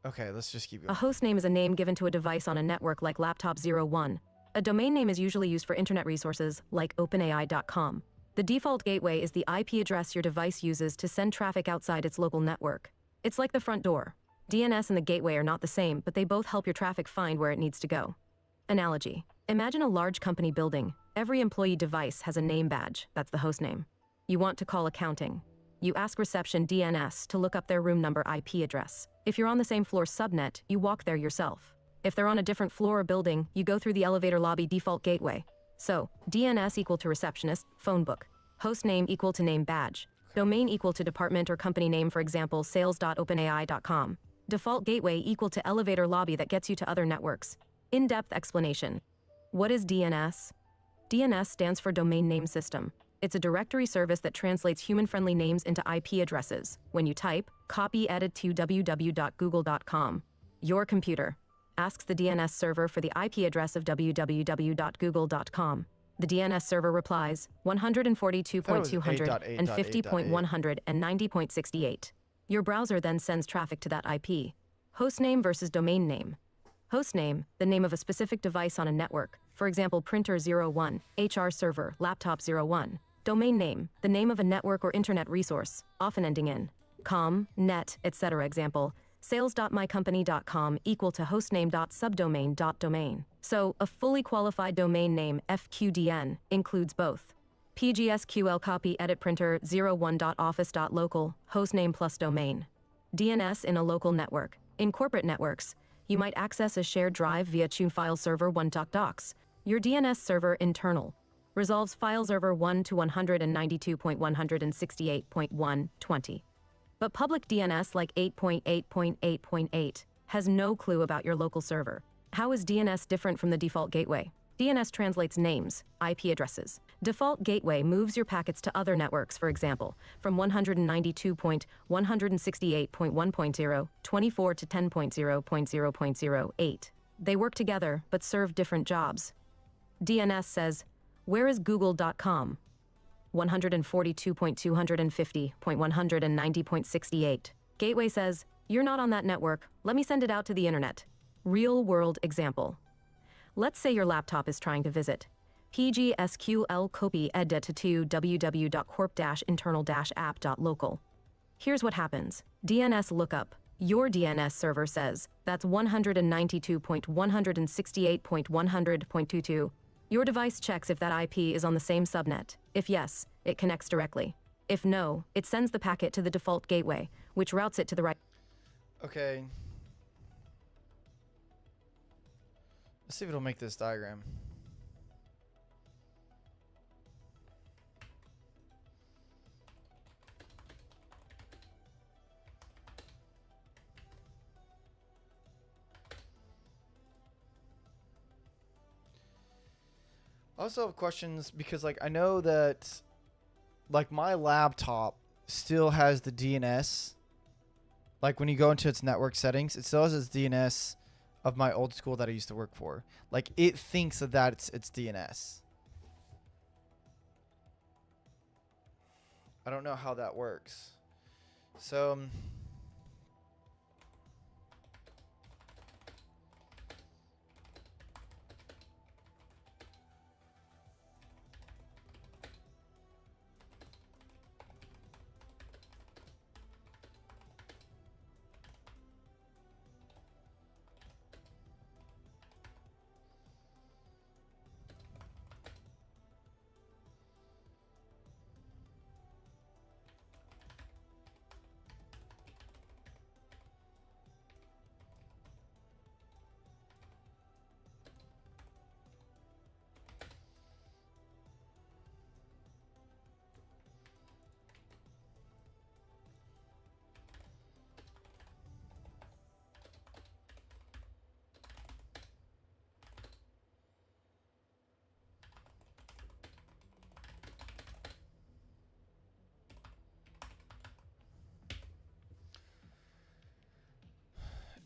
Okay, let's just keep going. A host name is a name given to a device on a network like laptop 01. A domain name is usually used for internet resources like openai.com. The default gateway is the IP address your device uses to send traffic outside its local network. It's like the front door. DNS and the gateway are not the same, but they both help your traffic find where it needs to go. Analogy. Imagine a large company building. Every employee device has a name badge. That's the host name. You want to call accounting. You ask reception DNS to look up their room number IP address. If you're on the same floor subnet, you walk there yourself. If they're on a different floor or building, you go through the elevator lobby default gateway. So, DNS equal to receptionist, phone book. Host name equal to name badge. Domain equal to department or company name, for example, sales.openai.com. Default gateway equal to elevator lobby that gets you to other networks. In-depth explanation. What is DNS? DNS stands for Domain Name System. It's a directory service that translates human-friendly names into IP addresses. When you type, copy edit to www.google.com. Your computer asks the DNS server for the IP address of www.google.com. The DNS server replies 142.200 and 50.100 and 90.68. Your browser then sends traffic to that IP. Hostname versus domain name. Hostname, the name of a specific device on a network, for example, printer 01, HR server, laptop 01. Domain name, the name of a network or internet resource, often ending in com, net, etc. Example, sales.mycompany.com equal to hostname.subdomain.domain. So, a fully qualified domain name, FQDN, includes both. PGSQL copy edit printer 01.office.local, hostname plus domain. DNS in a local network. In corporate networks, you might access a shared drive via tune file server 1.docs. Your DNS server internal resolves file server 1 to 192.168.120. But public DNS like 8.8.8.8 has no clue about your local server. How is DNS different from the default gateway? DNS translates names, IP addresses. Default gateway moves your packets to other networks, for example, from 192.168.1.0, 24 to 10.0.0.08. They work together, but serve different jobs. DNS says, where is google.com? 142.250.190.68. Gateway says, you're not on that network. Let me send it out to the internet. Real-world example. Let's say your laptop is trying to visit PGSQL copy edit to www.corp-internal-app.local. Here's what happens. DNS lookup. Your DNS server says, that's 192.168.100.22. Your device checks if that IP is on the same subnet. If yes, it connects directly. If no, it sends the packet to the default gateway, which routes it to the right. Okay. Let's see if it'll make this diagram. I also have questions because, like, I know that, like, my laptop still has the DNS Like when you go into its network settings, it still has its DNS of my old school that I used to work for. Like it thinks that it's its DNS. I don't know how that works. So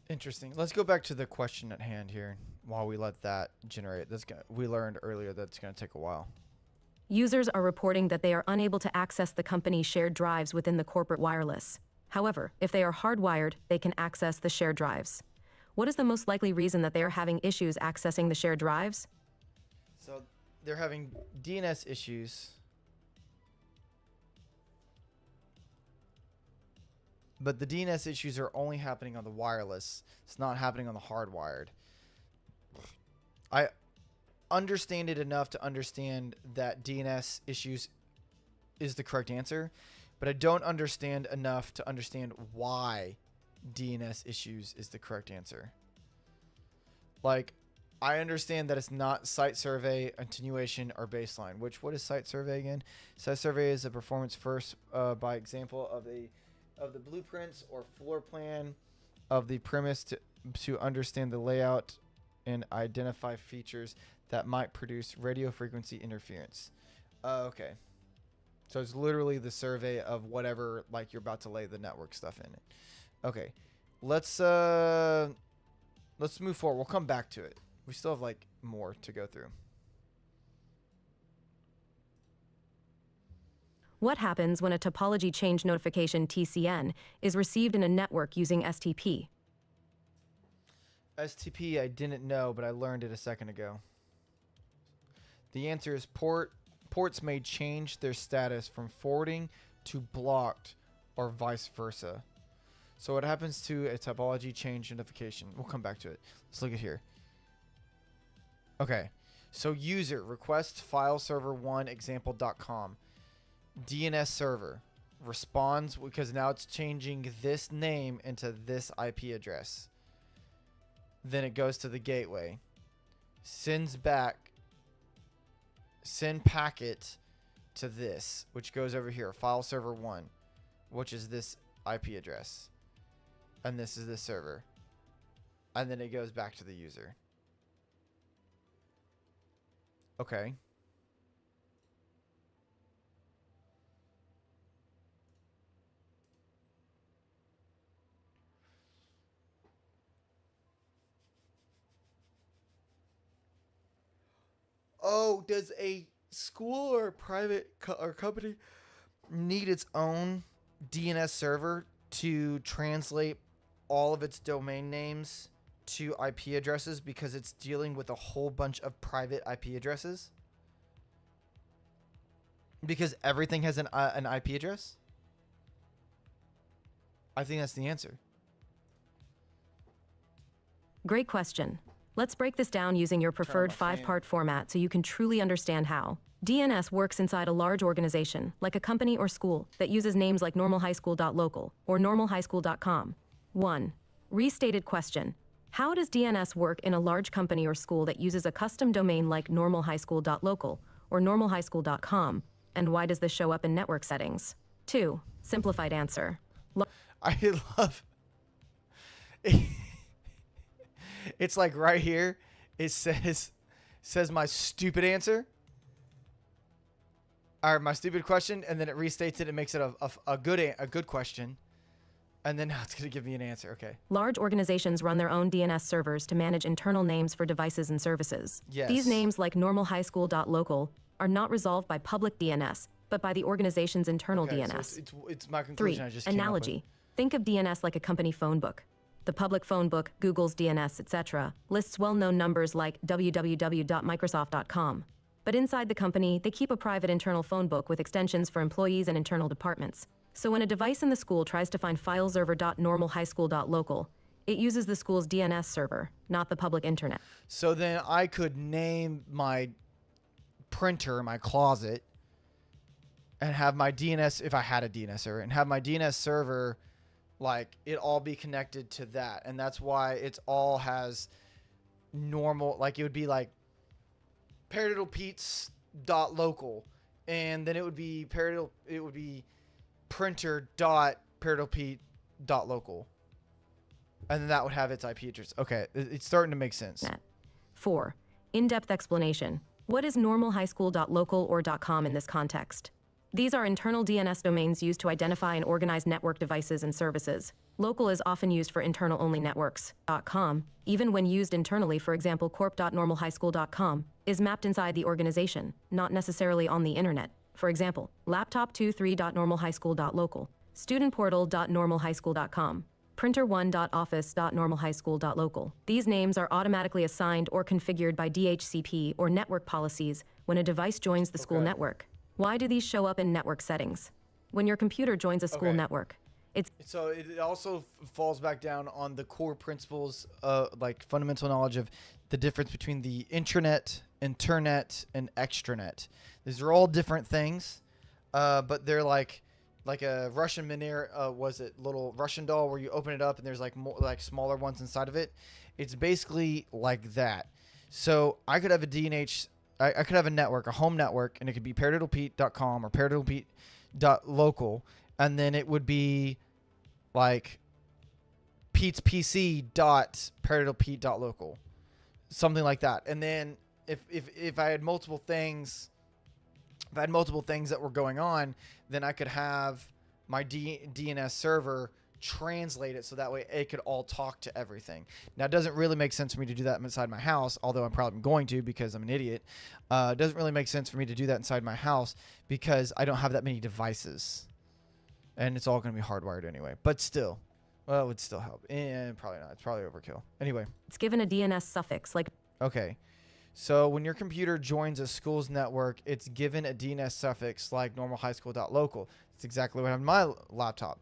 interesting. Let's go back to the question at hand here while we let that generate. We learned earlier that it's going to take a while. Users are reporting that they are unable to access the company's shared drives within the corporate wireless. However, if they are hardwired, they can access the shared drives. What is the most likely reason that they are having issues accessing the shared drives? So they're having DNS issues. But the DNS issues are only happening on the wireless. It's not happening on the hardwired. I understand it enough to understand that DNS issues is the correct answer, but I don't understand enough to understand why DNS issues is the correct answer. Like, I understand that it's not site survey, attenuation, or baseline. What is site survey again? Site survey is a performance first by example of the blueprints or floor plan of the premise to understand the layout and identify features that might produce radio frequency interference. Okay. So it's literally the survey of whatever, like you're about to lay the network stuff in it. Okay. Let's move forward. We'll come back to it. We still have like more to go through. What happens when a topology change notification TCN is received in a network using STP? STP, I didn't know, but I learned it a second ago. The answer is ports may change their status from forwarding to blocked or vice versa. So what happens to a topology change notification? We'll come back to it. Let's look at here. Okay. So user request file server 1 example.com. DNS server responds because now it's changing this name into this IP address. Then it goes to the gateway, send packet to this, which goes over here, file server 1, which is this IP address. And this is the server. And then it goes back to the user. Okay. Oh, does a school or private or company need its own DNS server to translate all of its domain names to IP addresses because it's dealing with a whole bunch of private IP addresses? Because everything has an IP address? I think that's the answer. Great question. Let's break this down using your preferred my fan. 5-part format so you can truly understand how. DNS works inside a large organization, like a company or school, that uses names like normalhighschool.local or normalhighschool.com. 1. Restated question. How does DNS work in a large company or school that uses a custom domain like normalhighschool.local or normalhighschool.com, and why does this show up in network settings? 2. Simplified answer. I love it's like right here it says my stupid answer or my stupid question, and then it restates it and makes it a good question, And then now it's going to give me an answer. Okay. Large organizations run their own DNS servers to manage internal names for devices and services. Yes. These names, like normalhighschool.local, are not resolved by public DNS, but by the organization's internal Okay, DNS. so it's my conclusion 3. I just came up with. Analogy. Think of DNS like a company phone book. The public phone book, Google's DNS, etc., lists well-known numbers like www.microsoft.com. But inside the company, they keep a private internal phone book with extensions for employees and internal departments. So when a device in the school tries to find fileserver.normalhighschool.local, it uses the school's DNS server, not the public internet. So then I could name my printer, my closet, and have my DNS, if I had a DNS server, and have my DNS server, like, it all be connected to that. And that's why it's all has normal, like, it would be like ParaDiddlePete's.local, and then it would be printer.ParaDiddlePete.local. And then that would have its IP address. Okay, it's starting to make sense. 4. In-depth explanation. What is normalhighschool.local or .com in this context? These are internal DNS domains used to identify and organize network devices and services. Local is often used for internal-only networks. .com, even when used internally, for example, corp.normalhighschool.com, is mapped inside the organization, not necessarily on the internet. For example, laptop23.normalhighschool.local, studentportal.normalhighschool.com, printer1.office.normalhighschool.local. These names are automatically assigned or configured by DHCP or network policies when a device joins the school network. Why do these show up in network settings? When your computer joins a school network, so it also falls back down on the core principles, like fundamental knowledge of the difference between the intranet, internet, and extranet. These are all different things, but they're like a Russian little Russian doll where you open it up and there's like more like smaller ones inside of it. It's basically like that. So I could have I could have a network, a home network, and it could be ParaDiddlePete.com or ParaDiddlePete.local, and then it would be like Pete'sPC.ParaDiddlePete.local, something like that. And then if I had multiple things, that were going on, then I could have my DNS server translate it so that way it could all talk to everything. Now, it doesn't really make sense for me to do that inside my house, although I'm probably going to because I'm an idiot. It doesn't really make sense for me to do that inside my house because I don't have that many devices. And it's all going to be hardwired anyway. But still, well, it would still help. And probably not. It's probably overkill. Anyway. It's given a DNS suffix like... Okay. So when your computer joins a school's network, it's given a DNS suffix like normalhighschool.local. That's exactly what happened on my laptop.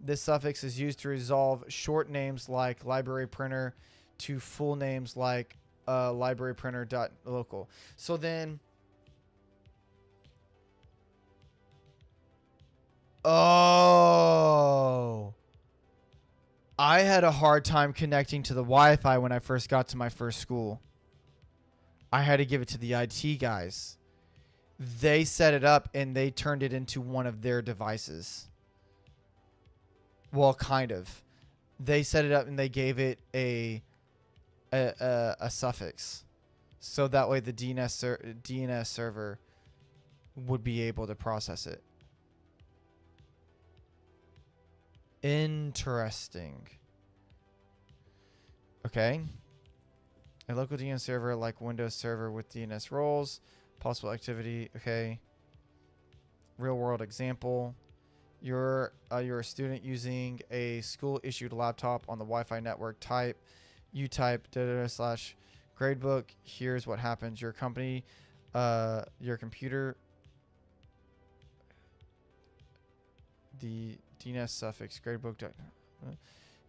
This suffix is used to resolve short names like library printer to full names like libraryprinter.local. So then, I had a hard time connecting to the Wi-Fi when I first got to my first school. I had to give it to the IT guys. They set it up and they turned it into one of their devices. Well, kind of. They set it up and they gave it a suffix, so that way the DNS server would be able to process it. Interesting. Okay. A local DNS server like Windows Server with DNS roles, possible activity. Okay. Real world example. You're a student using a school issued laptop on the Wi-Fi network. You type /gradebook. Here's what happens. Your computer, the DNS suffix gradebook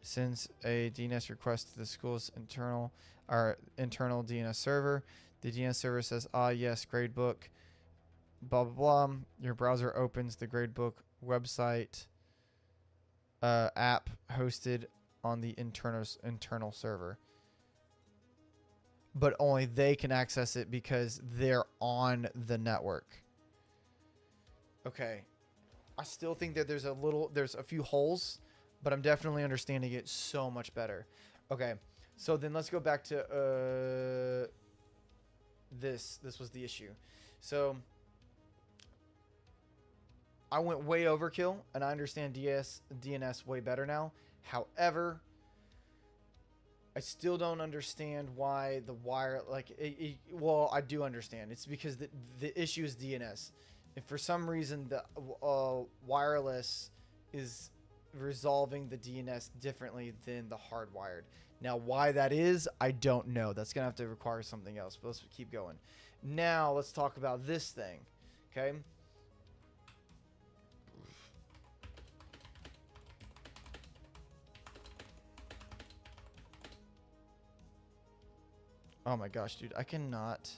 sends a DNS request to the school's internal DNS server. The DNS server says, yes, gradebook, blah, blah, blah. Your browser opens the gradebook website app hosted on the internal server, but only they can access it because they're on the network. Okay, I still think that there's a few holes, but I'm definitely understanding it so much better. Okay, so then let's go back to this was the issue. So I went way overkill, and I understand DNS way better now. However, I still don't understand why the wire, like, well, I do understand. It's because the issue is DNS. If for some reason the wireless is resolving the DNS differently than the hardwired. Now, why that is, I don't know. That's going to have to require something else, but let's keep going. Now, let's talk about this thing, okay? Oh my gosh, dude, I cannot.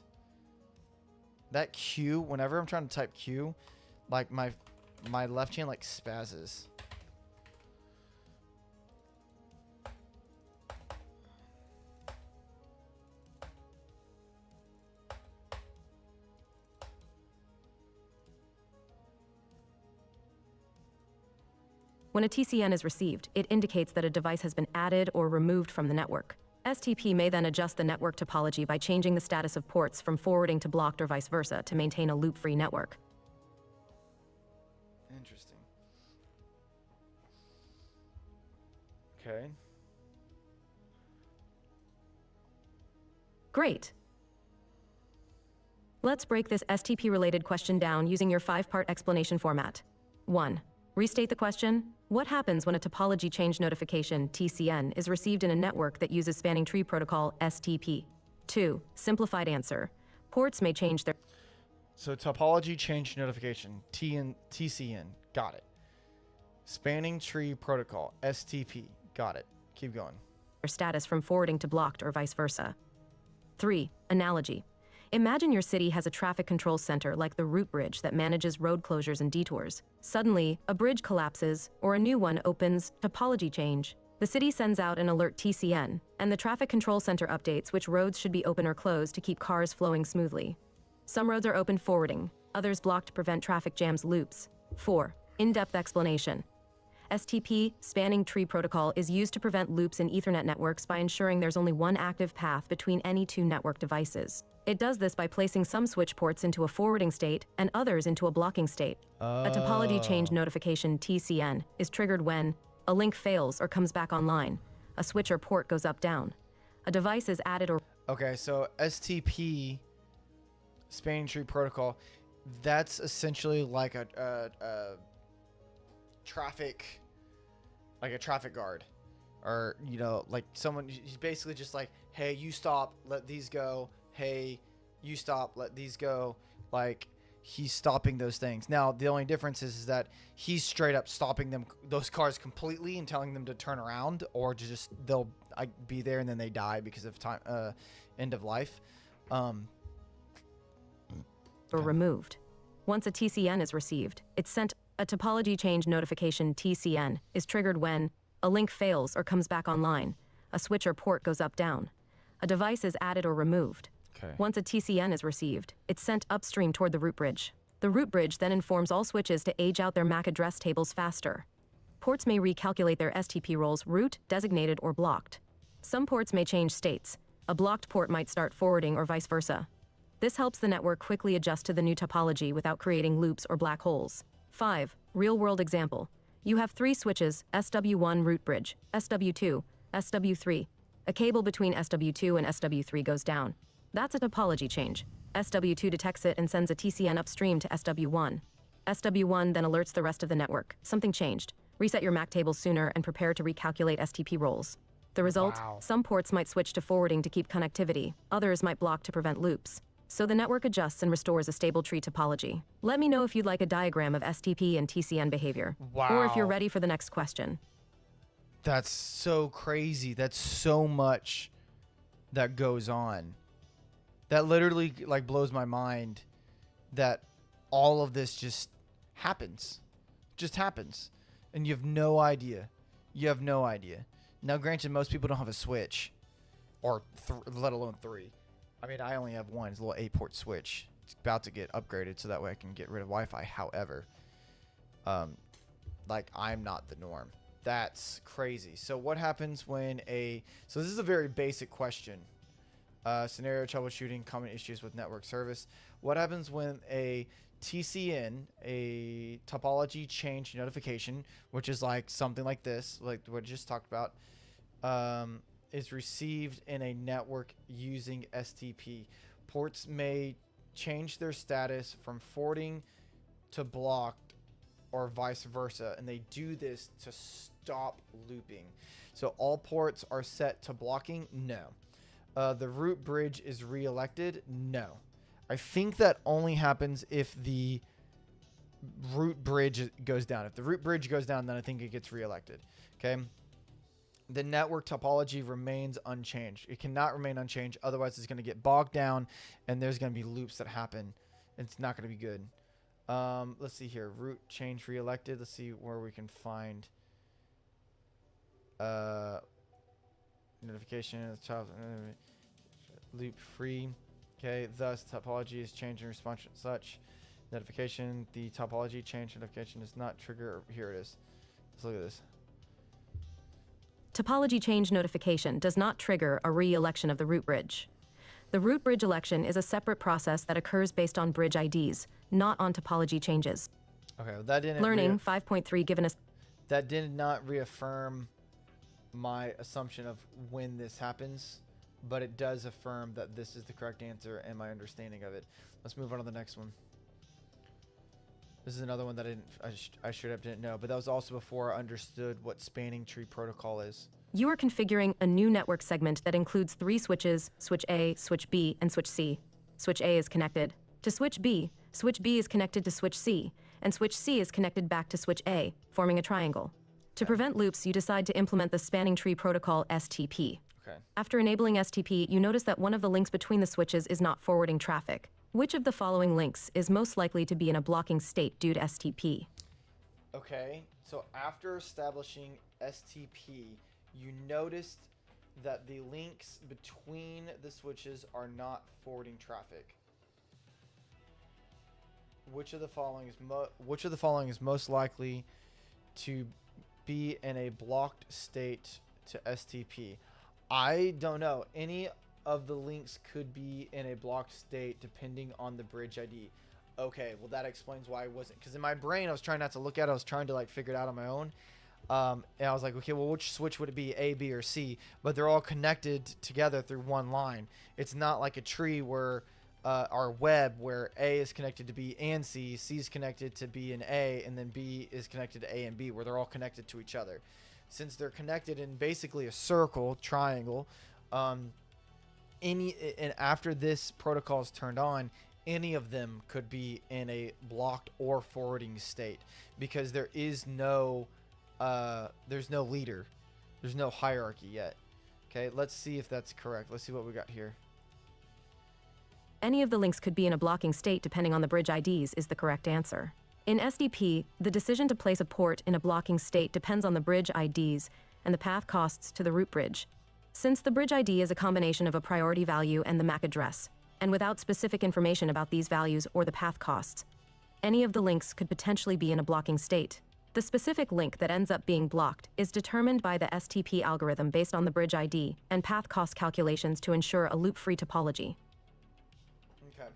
That Q, whenever I'm trying to type Q, like my left hand like spazzes. When a TCN is received, it indicates that a device has been added or removed from the network. STP may then adjust the network topology by changing the status of ports from forwarding to blocked or vice versa to maintain a loop-free network. Interesting. Okay. Great. Let's break this STP-related question down using your 5-part explanation format. 1. Restate the question. What happens when a topology change notification, TCN, is received in a network that uses spanning tree protocol, STP? 2. Simplified answer. Ports may change their... So topology change notification, TCN, got it. Spanning tree protocol, STP, got it. Keep going. status from forwarding to blocked or vice versa. 3. Analogy. Imagine your city has a traffic control center like the root bridge that manages road closures and detours. Suddenly, a bridge collapses or a new one opens, topology change. The city sends out an alert TCN, and the traffic control center updates which roads should be open or closed to keep cars flowing smoothly. Some roads are open forwarding, others blocked to prevent traffic jams loops. 4. In-depth explanation. STP, spanning tree protocol, is used to prevent loops in Ethernet networks by ensuring there's only one active path between any two network devices. It does this by placing some switch ports into a forwarding state and others into a blocking state. A topology change notification, TCN, is triggered when a link fails or comes back online, a switch or port goes up-down, a device is added or... Okay, so STP, spanning tree protocol, that's essentially like a traffic, like a traffic guard, or, you know, like someone, he's basically just like, hey, you stop, let these go. Hey, you stop, let these go. Like, he's stopping those things. Now, the only difference is that he's straight up stopping those cars completely and telling them to turn around, or to just, they'll be there and then they die because of time, end of life. or removed. Once a TCN is received, it's sent. A topology change notification, TCN, is triggered when a link fails or comes back online, a switch or port goes up-down, a device is added or removed. Okay. Once a TCN is received, it's sent upstream toward the root bridge. The root bridge then informs all switches to age out their MAC address tables faster. Ports may recalculate their STP roles root, designated, or blocked. Some ports may change states. A blocked port might start forwarding or vice versa. This helps the network quickly adjust to the new topology without creating loops or black holes. 5. Real-world example. You have 3 switches, SW1 root bridge, SW2, SW3. A cable between SW2 and SW3 goes down. That's a topology change. SW2 detects it and sends a TCN upstream to SW1. SW1 then alerts the rest of the network. Something changed. Reset your MAC tables sooner and prepare to recalculate STP roles. The result? Wow. Some ports might switch to forwarding to keep connectivity. Others might block to prevent loops. So the network adjusts and restores a stable tree topology. Let me know if you'd like a diagram of STP and TCN behavior. Wow. Or if you're ready for the next question. That's so crazy. That's so much that goes on. That literally like blows my mind that all of this just happens. Just happens. And you have no idea. You have no idea. Now, granted, most people don't have a switch, or let alone 3. I mean, I only have one. It's a little 8-port switch. It's about to get upgraded so that way I can get rid of Wi-Fi. However, like, I'm not the norm. That's crazy. So what happens when so this is a very basic question. Scenario troubleshooting, common issues with network service. What happens when a TCN, a topology change notification, which is like something like this, like what I just talked about, is received in a network using STP. Ports may change their status from forwarding to blocked or vice versa, and they do this to stop looping. So all ports are set to blocking? No. The root bridge is re-elected? No. I think that only happens if the root bridge goes down. If the root bridge goes down, then I think it gets re-elected. Okay. The network topology remains unchanged. It cannot remain unchanged. Otherwise, it's going to get bogged down and there's going to be loops that happen. It's not going to be good. Let's see here. Root change re-elected. Let's see where we can find notification. Loop free. Okay, thus topology is changed in response to such notification. The topology change notification does not trigger. Here it is. Let's look at this. Topology change notification does not trigger a re-election of the root bridge. The root bridge election is a separate process that occurs based on bridge IDs, not on topology changes. Okay, well, that didn't. Learning 5.3 given us. That did not reaffirm my assumption of when this happens, but it does affirm that this is the correct answer and my understanding of it. Let's move on to the next one. This is another one that I straight up didn't know, but that was also before I understood what spanning tree protocol is. You are configuring a new network segment that includes 3 switches, switch A, switch B, and switch C. Switch A is connected to switch B is connected to switch C, and switch C is connected back to switch A, forming a triangle. To prevent loops, you decide to implement the spanning tree protocol STP. Okay. After enabling STP, you notice that one of the links between the switches is not forwarding traffic. Which of the following links is most likely to be in a blocking state due to STP? Okay, so after establishing STP, you noticed that the links between the switches are not forwarding traffic. Which of the following is most likely to be in a blocked state to STP? I don't know. Any of the links could be in a blocked state depending on the bridge ID. Okay, well that explains why I wasn't, because in my brain I was trying not to look at it. I was trying to like figure it out on my own. And I was like, okay, well which switch would it be, A, B, or C? But they're all connected together through one line. It's not like a tree where our web where A is connected to B and C, C is connected to B and A, and then B is connected to A and B, where they're all connected to each other. Since they're connected in basically a circle, triangle, and after this protocol is turned on, any of them could be in a blocked or forwarding state, because there is no there's no leader, there's no hierarchy yet. Okay, let's see if that's correct. Let's see what we got here. Any of the links could be in a blocking state depending on the bridge IDs is the correct answer. In SDP, the decision to place a port in a blocking state depends on the bridge IDs and the path costs to the root bridge. Since the bridge ID is a combination of a priority value and the MAC address, and without specific information about these values or the path costs, any of the links could potentially be in a blocking state. The specific link that ends up being blocked is determined by the STP algorithm based on the bridge ID and path cost calculations to ensure a loop-free topology. Okay.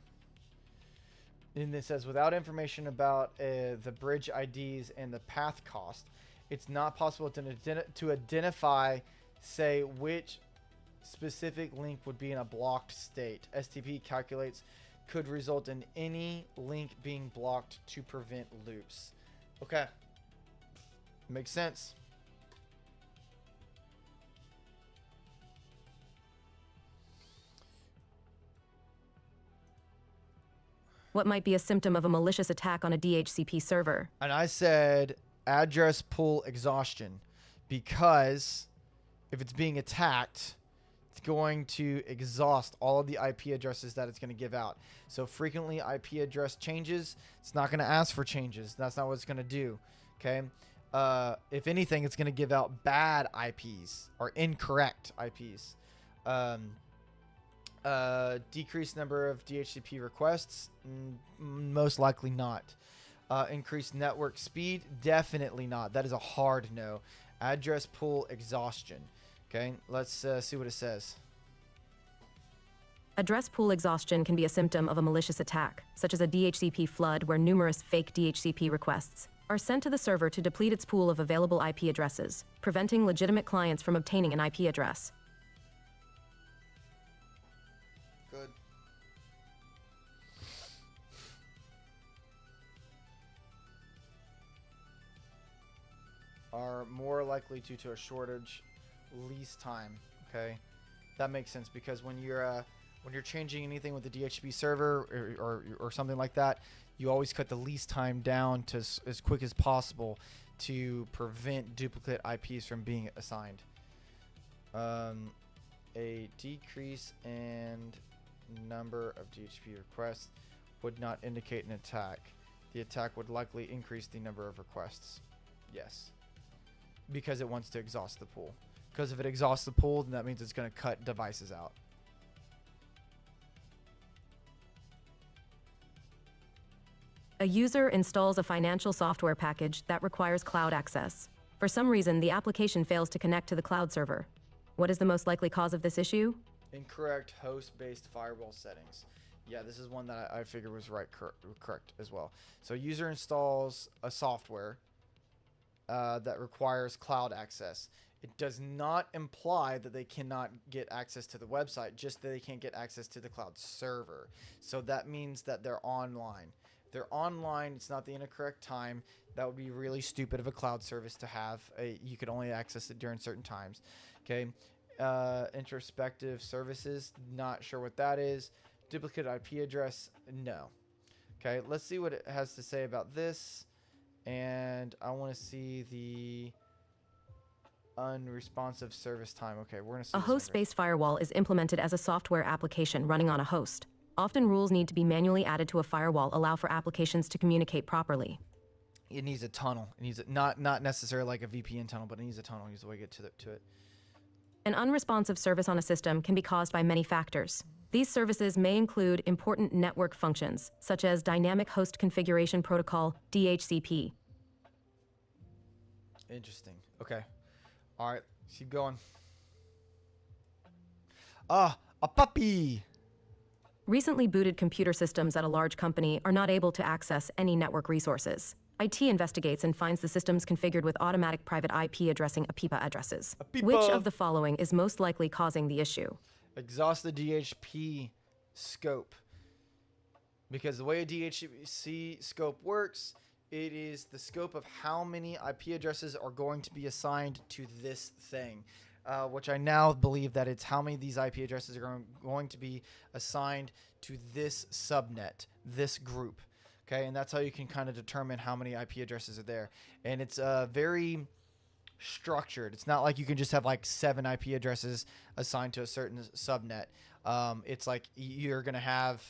And it says, without information about the bridge IDs and the path cost, it's not possible to identify, say, which specific link would be in a blocked state. STP calculates could result in any link being blocked to prevent loops. Okay. Makes sense. What might be a symptom of a malicious attack on a DHCP server? And I said address pool exhaustion, because if it's being attacked, it's going to exhaust all of the IP addresses that it's going to give out. So frequently IP address changes, it's not going to ask for changes. That's not what it's going to do. Okay. If anything, it's going to give out bad IPs or incorrect IPs. Decreased number of DHCP requests, most likely not. Increased network speed, definitely not. That is a hard no. Address pool exhaustion. Okay, let's see what it says. Address pool exhaustion can be a symptom of a malicious attack, such as a DHCP flood where numerous fake DHCP requests are sent to the server to deplete its pool of available IP addresses, preventing legitimate clients from obtaining an IP address. Good. Are more likely due to a shortage lease time. Okay, that makes sense because when you're changing anything with the DHCP server or something like that, you always cut the lease time down to as quick as possible to prevent duplicate IPs from being assigned. A decrease in number of DHCP requests would not indicate an attack. The attack would likely increase the number of requests. Yes. Because it wants to exhaust the pool. Because if it exhausts the pool, then that means it's going to cut devices out. A user installs a financial software package that requires cloud access. For some reason, the application fails to connect to the cloud server. What is the most likely cause of this issue? Incorrect host-based firewall settings. Yeah, this is one that I figured was correct as well. So user installs a software that requires cloud access. It does not imply that they cannot get access to the website, just that they can't get access to the cloud server. So that means that they're online. If they're online, it's not the incorrect time. That would be really stupid of a cloud service to have. You could only access it during certain times. Okay. Introspective services, not sure what that is. Duplicate IP address, no. Okay, let's see what it has to say about this. And I want to see the unresponsive service time. Okay, we're going to see a host-based firewall is implemented as a software application running on a host. Often rules need to be manually added to a firewall allow for applications to communicate properly. It needs a tunnel. It needs not necessarily like a VPN tunnel, but it needs a tunnel. It needs a way to get to it. An unresponsive service on a system can be caused by many factors. These services may include important network functions, such as Dynamic Host Configuration Protocol, DHCP. Interesting. Okay. All right. Keep going. A puppy! Recently booted computer systems at a large company are not able to access any network resources. IT investigates and finds the systems configured with automatic private IP addressing APIPA addresses. Which of the following is most likely causing the issue? Exhaust the DHCP scope. Because the way a DHCP scope works, it is the scope of how many IP addresses are going to be assigned to this thing. Which I now believe that it's how many of these IP addresses are going to be assigned to this subnet, this group. Okay, and that's how you can kind of determine how many IP addresses are there. And it's very structured. It's not like you can just have like 7 IP addresses assigned to a certain subnet. It's like you're going to have,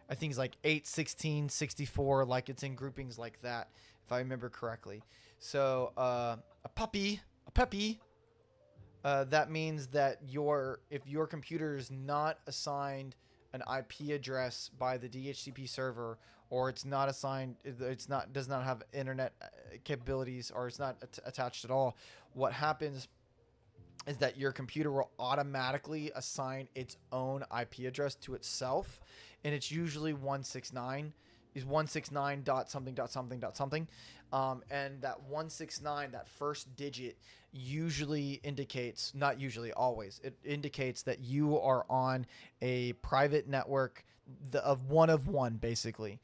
I think it's like 8, 16, 64, like it's in groupings like that, if I remember correctly. So a puppy, that means that if your computer is not assigned an IP address by the DHCP server, or it's not assigned, does not have internet capabilities, or it's not attached at all, what happens is that your computer will automatically assign its own IP address to itself, and it's usually 169 is 169 dot something dot something dot something, and that 169, that first digit, usually indicates, not usually, always, it indicates that you are on a private network of one basically.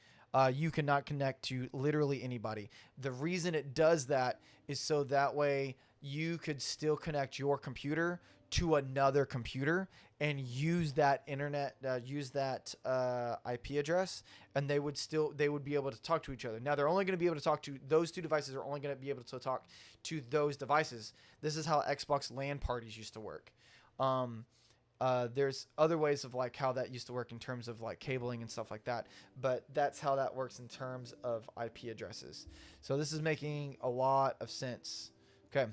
You cannot connect to literally anybody. The reason it does that is so that way you could still connect your computer to another computer and use that internet, IP address, and they would be able to talk to each other. Now they're only going to be able to talk to those two devices. Are only going to be able to talk to those devices. This is how Xbox LAN parties used to work. There's other ways of like how that used to work in terms of like cabling and stuff like that, but that's how that works in terms of IP addresses. So this is making a lot of sense. Okay.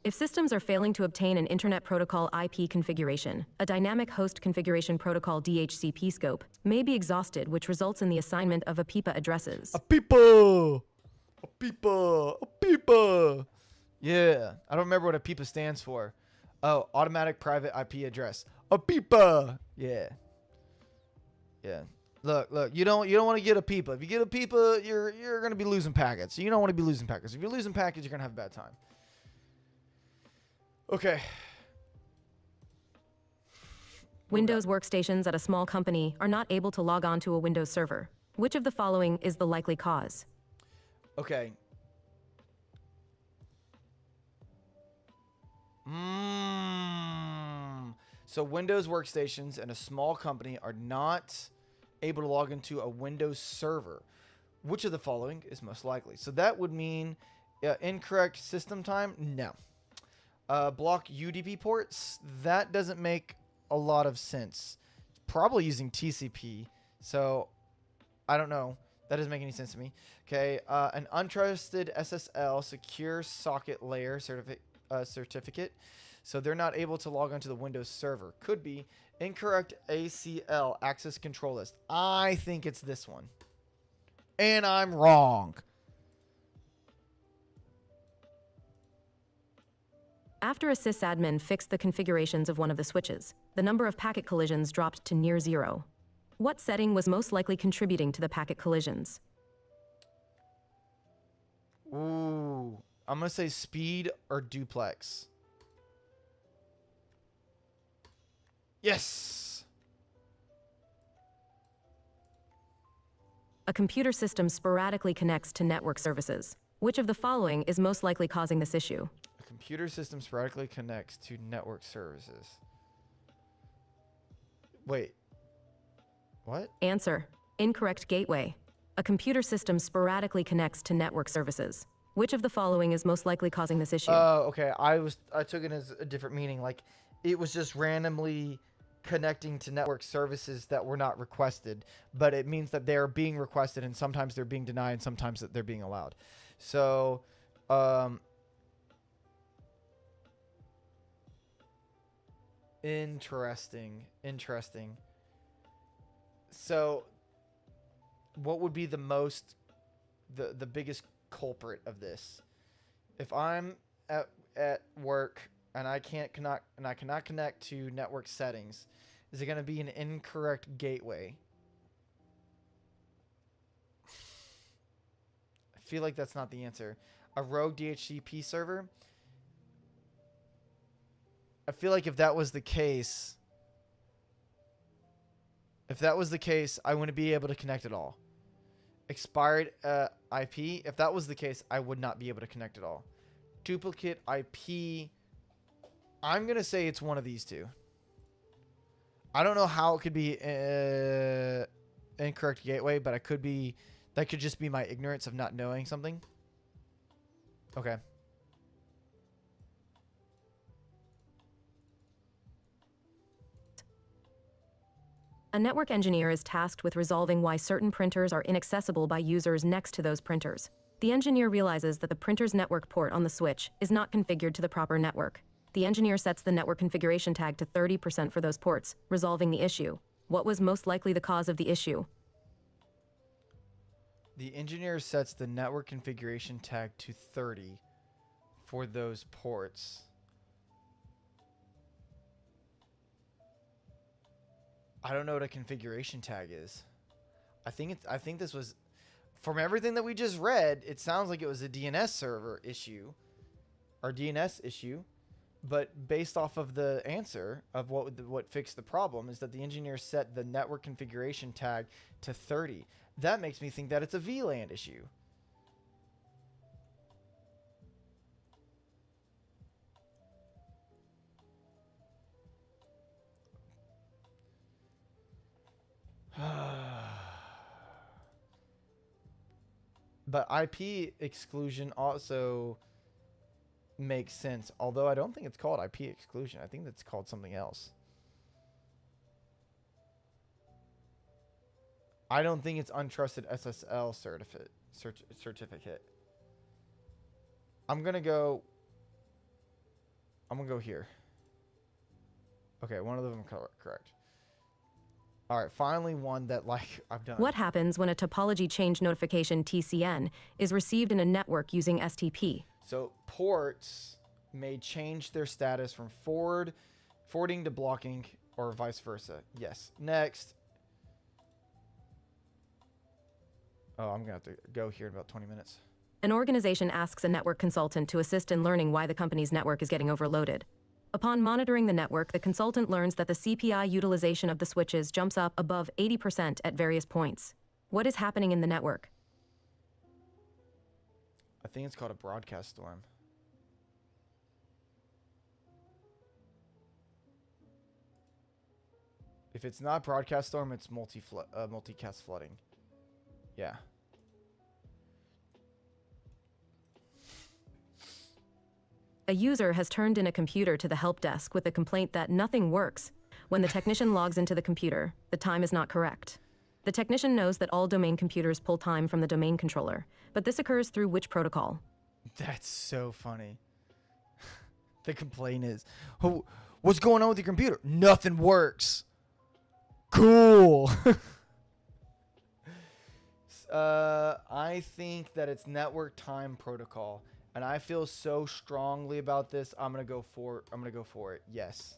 If systems are failing to obtain an Internet Protocol IP configuration, a Dynamic Host Configuration Protocol DHCP scope may be exhausted, which results in the assignment of APIPA addresses. APIPA! Yeah, I don't remember what APIPA stands for. Oh, automatic private IP address. APIPA! Yeah. Yeah. Look. You don't want to get a PIPA. If you get a PIPA, you're gonna be losing packets. You don't want to be losing packets. If you're losing packets, you're gonna have a bad time. Okay. Windows workstations at a small company are not able to log on to a Windows server. Which of the following is the likely cause? Okay. So Windows workstations and a small company are not able to log into a Windows server. Which of the following is most likely? So that would mean incorrect system time? No. Block UDP ports? That doesn't make a lot of sense. Probably using TCP. So I don't know. That doesn't make any sense to me. Okay. An untrusted SSL secure socket layer certificate. So they're not able to log onto the Windows server. Could be incorrect ACL access control list. I think it's this one. And I'm wrong. After a sysadmin fixed the configurations of one of the switches, the number of packet collisions dropped to near zero. What setting was most likely contributing to the packet collisions? Ooh. I'm going to say speed or duplex. Yes. A computer system sporadically connects to network services. Which of the following is most likely causing this issue? A computer system sporadically connects to network services. Wait. What? Answer: incorrect gateway. A computer system sporadically connects to network services. Which of the following is most likely causing this issue? Oh, okay. I took it as a different meaning. Like it was just randomly connecting to network services that were not requested, but it means that they're being requested and sometimes they're being denied and sometimes that they're being allowed. So, interesting. So, what would be the biggest culprit of this? If I'm at work and I cannot connect to network settings, is it going to be an incorrect gateway? I feel like that's not the answer. A rogue DHCP server? I feel like if that was the case, I wouldn't be able to connect at all. Expired IP? If that was the case, I would not be able to connect at all. Duplicate IP? I'm going to say it's one of these two. I don't know how it could be incorrect gateway, but that could just be my ignorance of not knowing something. Okay. A network engineer is tasked with resolving why certain printers are inaccessible by users next to those printers. The engineer realizes that the printer's network port on the switch is not configured to the proper network. The engineer sets the network configuration tag to 30% for those ports, resolving the issue. What was most likely the cause of the issue? The engineer sets the network configuration tag to 30 for those ports. I don't know what a configuration tag is. I think this was, from everything that we just read, it sounds like it was a DNS server issue or DNS issue. But based off of the answer of what fixed the problem is that the engineer set the network configuration tag to 30. That makes me think that it's a VLAN issue. But IP exclusion also makes sense, although I don't think it's called IP exclusion. I think that's called something else. I don't think it's untrusted SSL certificate. I'm gonna go here. Okay, one of them correct. All right, finally one that I've done. What happens when a topology change notification TCN is received in a network using STP? So ports may change their status from forwarding to blocking or vice versa. Yes. Next. Oh, I'm going to have to go here in about 20 minutes. An organization asks a network consultant to assist in learning why the company's network is getting overloaded. Upon monitoring the network, the consultant learns that the CPI utilization of the switches jumps up above 80% at various points. What is happening in the network? I think it's called a broadcast storm. If it's not broadcast storm, it's multicast flooding. Yeah. A user has turned in a computer to the help desk with a complaint that nothing works. When the technician logs into the computer, the time is not correct. The technician knows that all domain computers pull time from the domain controller, but this occurs through which protocol? That's so funny. The complaint is, oh, what's going on with your computer? Nothing works. Cool. I think that it's network time protocol, and I feel so strongly about this. I'm gonna go for it. Yes.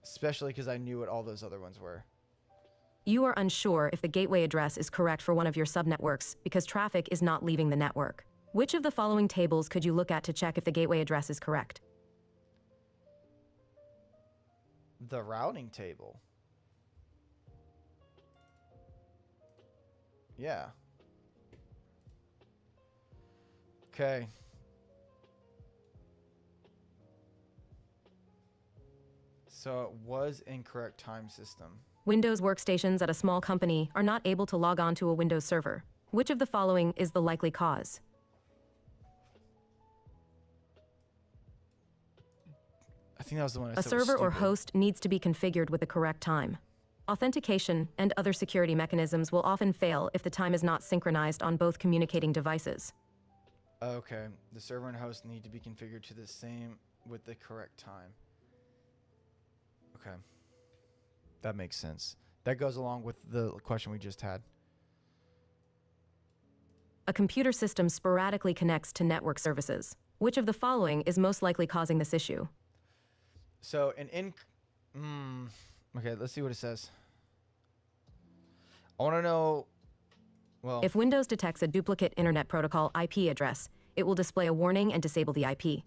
Especially because I knew what all those other ones were. You are unsure if the gateway address is correct for one of your subnetworks because traffic is not leaving the network. Which of the following tables could you look at to check if the gateway address is correct? The routing table. Yeah. Okay. So it was incorrect time system. Windows workstations at a small company are not able to log on to a Windows server. Which of the following is the likely cause? I think that was the one I A said was server or stupid. host needs to be configured with the correct time. Authentication and other security mechanisms will often fail if the time is not synchronized on both communicating devices. Okay. The server and host need to be configured to the same with the correct time. Okay. That makes sense. That goes along with the question we just had. A computer system sporadically connects to network services. Which of the following is most likely causing this issue? So okay, let's see what it says. I want to know. Well, If Windows detects a duplicate Internet Protocol IP address, it will display a warning and disable the IP.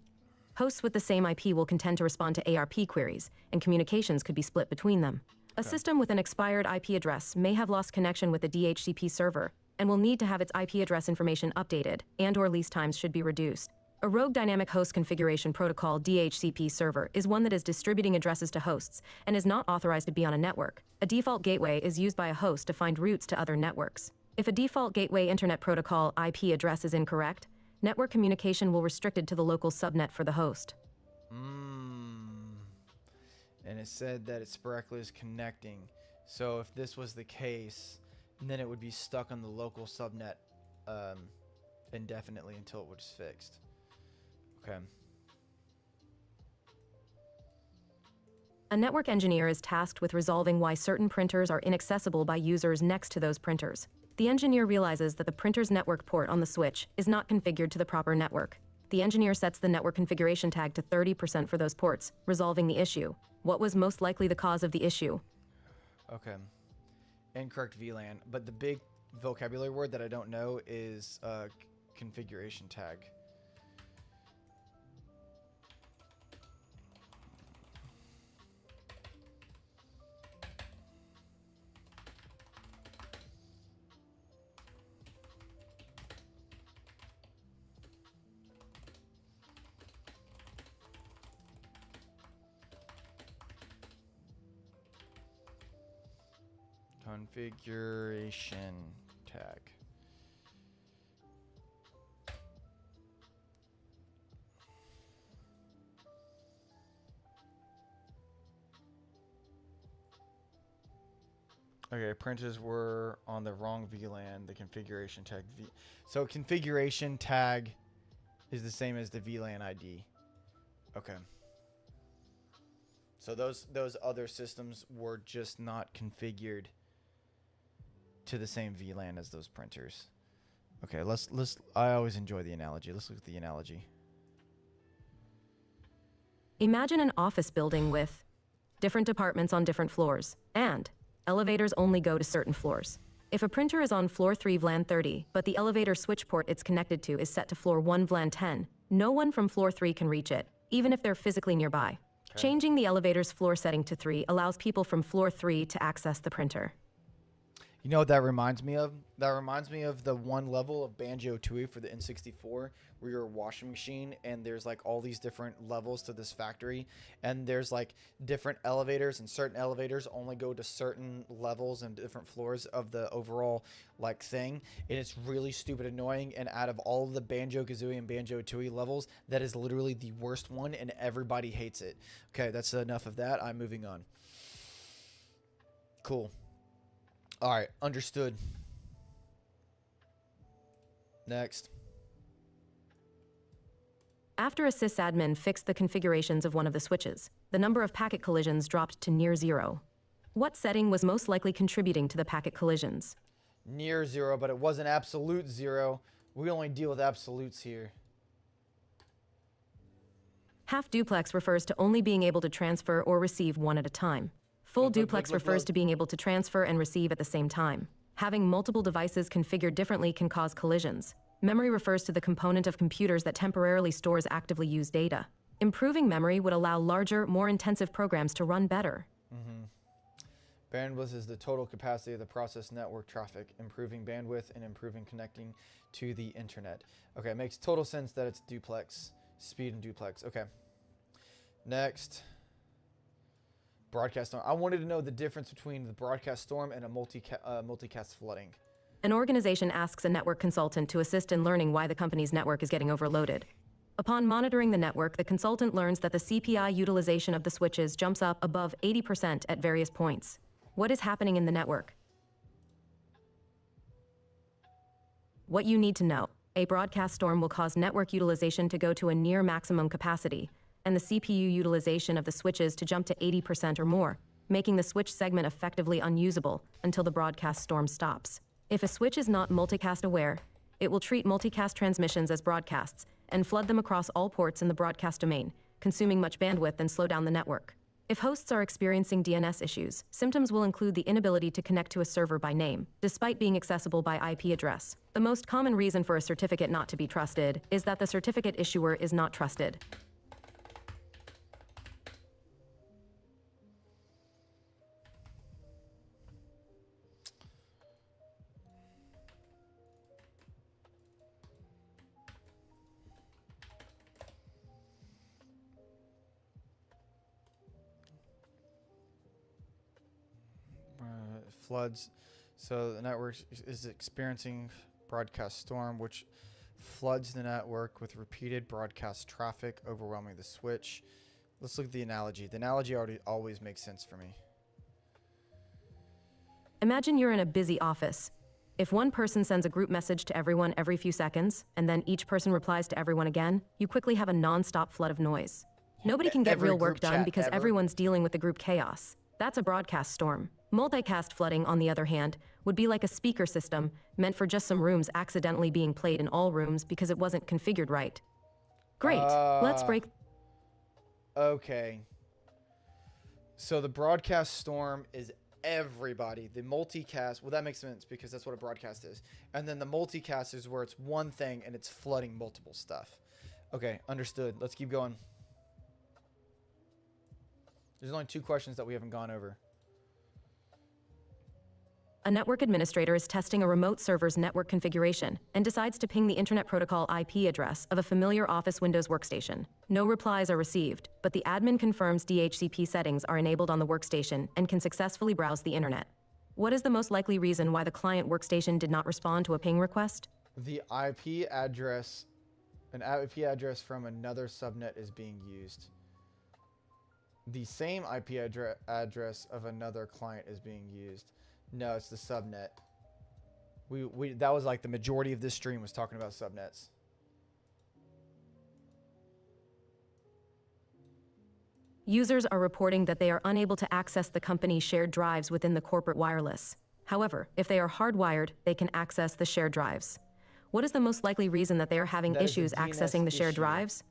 Hosts with the same IP will contend to respond to ARP queries, and communications could be split between them. A system with an expired IP address may have lost connection with a DHCP server and will need to have its IP address information updated, and/or lease times should be reduced. A rogue dynamic host configuration protocol DHCP server is one that is distributing addresses to hosts and is not authorized to be on a network. A default gateway is used by a host to find routes to other networks. If a default gateway Internet Protocol IP address is incorrect, network communication will be restricted to the local subnet for the host. and it said that it sporadically is connecting. So if this was the case, then it would be stuck on the local subnet indefinitely until it was fixed. Okay. A network engineer is tasked with resolving why certain printers are inaccessible by users next to those printers. The engineer realizes that the printer's network port on the switch is not configured to the proper network. The engineer sets the network configuration tag to 30% for those ports, resolving the issue. What was most likely the cause of the issue? Okay. Incorrect VLAN. But the big vocabulary word that I don't know is configuration tag. Configuration tag. Okay, printers were on the wrong VLAN. The configuration tag. So configuration tag is the same as the VLAN ID. Okay. So those other systems were just not configured to the same VLAN as those printers. Okay, let's I always enjoy the analogy. Let's look at the analogy. Imagine an office building with different departments on different floors, and elevators only go to certain floors. If a printer is on floor 3 VLAN 30, but the elevator switch port it's connected to is set to floor 1 VLAN 10, no one from floor 3 can reach it, even if they're physically nearby. Okay. Changing the elevator's floor setting to 3 allows people from floor 3 to access the printer. You know what that reminds me of? That reminds me of the one level of Banjo-Tooie for the N64 where you're a washing machine and there's like all these different levels to this factory, and there's like different elevators, and certain elevators only go to certain levels and different floors of the overall like thing, and it's really stupid annoying, and out of all of the Banjo-Kazooie and Banjo-Tooie levels, that is literally the worst one and everybody hates it. Okay, that's enough of that. I'm moving on. Cool. All right, understood. Next. After a sysadmin fixed the configurations of one of the switches, the number of packet collisions dropped to near 0. What setting was most likely contributing to the packet collisions? Near 0, but it wasn't absolute 0. We only deal with absolutes here. Half duplex refers to only being able to transfer or receive one at a time. Full duplex refers to being able to transfer and receive at the same time. Having multiple devices configured differently can cause collisions. Memory refers to the component of computers that temporarily stores actively used data. Improving memory would allow larger, more intensive programs to run better. Bandwidth is the total capacity of the process network traffic, improving bandwidth and improving connecting to the internet. Okay, it makes total sense that it's duplex, speed and duplex. Okay. Next. Broadcast storm. I wanted to know the difference between the broadcast storm and a multicast flooding. An organization asks a network consultant to assist in learning why the company's network is getting overloaded. Upon monitoring the network, the consultant learns that the CPI utilization of the switches jumps up above 80% at various points. What is happening in the network? What you need to know. A broadcast storm will cause network utilization to go to a near maximum capacity, and the CPU utilization of the switches to jump to 80% or more, making the switch segment effectively unusable until the broadcast storm stops. If a switch is not multicast aware, it will treat multicast transmissions as broadcasts and flood them across all ports in the broadcast domain, consuming much bandwidth and slow down the network. If hosts are experiencing DNS issues, symptoms will include the inability to connect to a server by name, despite being accessible by IP address. The most common reason for a certificate not to be trusted is that the certificate issuer is not trusted. Floods. So the network is experiencing broadcast storm, which floods the network with repeated broadcast traffic, overwhelming the switch. Let's look at the analogy. The analogy always makes sense for me. Imagine you're in a busy office. If one person sends a group message to everyone every few seconds, and then each person replies to everyone again, you quickly have a non-stop flood of noise. Nobody can get real work done because everyone's dealing with the group chaos. That's a broadcast storm. Multicast flooding, on the other hand, would be like a speaker system meant for just some rooms accidentally being played in all rooms because it wasn't configured right. Great. Let's break. Okay. So the broadcast storm is everybody. The multicast, well, that makes sense because that's what a broadcast is. And then the multicast is where it's one thing and it's flooding multiple stuff. Okay, understood. Let's keep going. There's only 2 questions that we haven't gone over. A network administrator is testing a remote server's network configuration and decides to ping the Internet Protocol IP address of a familiar Office Windows workstation. No replies are received, but the admin confirms DHCP settings are enabled on the workstation and can successfully browse the Internet. What is the most likely reason why the client workstation did not respond to a ping request? The IP address, an IP address from another subnet is being used. The same IP address of another client is being used. No, it's the subnet. That was like the majority of this stream was talking about subnets. Users are reporting that they are unable to access the company's shared drives within the corporate wireless. However, if they are hardwired, they can access the shared drives. What is the most likely reason that they are having issues accessing the shared drives?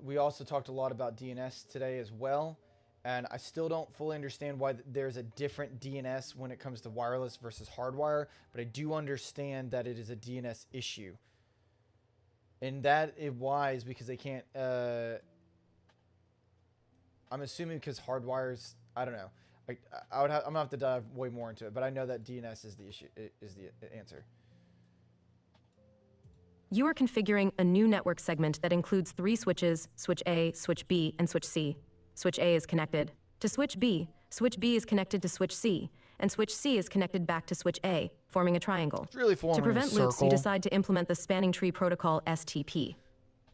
We also talked a lot about DNS today as well. And I still don't fully understand why there's a different DNS when it comes to wireless versus hardwire, but I do understand that it is a DNS issue. And that is why is because they can't, I'm assuming because hardwires, I don't know. I'm gonna have to dive way more into it, but I know that DNS is the issue, is the answer. You are configuring a new network segment that includes 3 switches, switch A, switch B, and switch C. Switch A is connected to switch B is connected to switch C, and switch C is connected back to switch A, forming a triangle. It's really forming To prevent a circle. loops, you decide to implement the spanning tree protocol STP.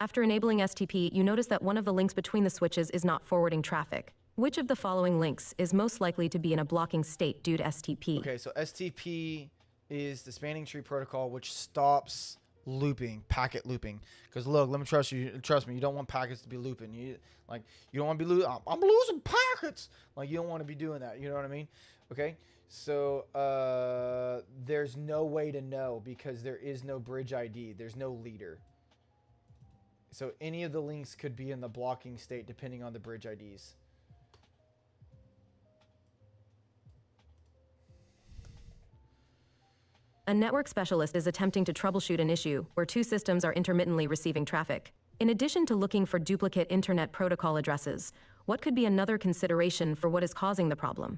After enabling STP, you notice that one of the links between the switches is not forwarding traffic. Which of the following links is most likely to be in a blocking state due to STP? Okay, so STP is the spanning tree protocol, which stops looping, packet looping. Because look, let me trust you. Trust me, you don't want packets to be looping. You don't want to be losing. I'm losing packets. Like, you don't want to be doing that. You know what I mean? Okay. So there's no way to know because there is no bridge ID. There's no leader. So any of the links could be in the blocking state depending on the bridge IDs. A network specialist is attempting to troubleshoot an issue where 2 systems are intermittently receiving traffic. In addition to looking for duplicate internet protocol addresses, what could be another consideration for what is causing the problem?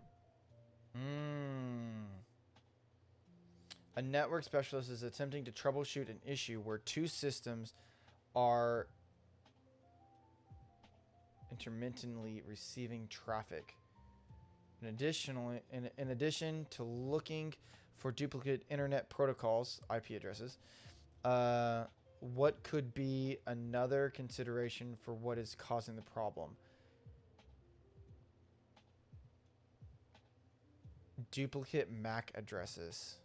A network specialist is attempting to troubleshoot an issue where 2 systems are intermittently receiving traffic. In addition to looking for duplicate internet protocols, IP addresses, what could be another consideration for what is causing the problem? Duplicate MAC addresses.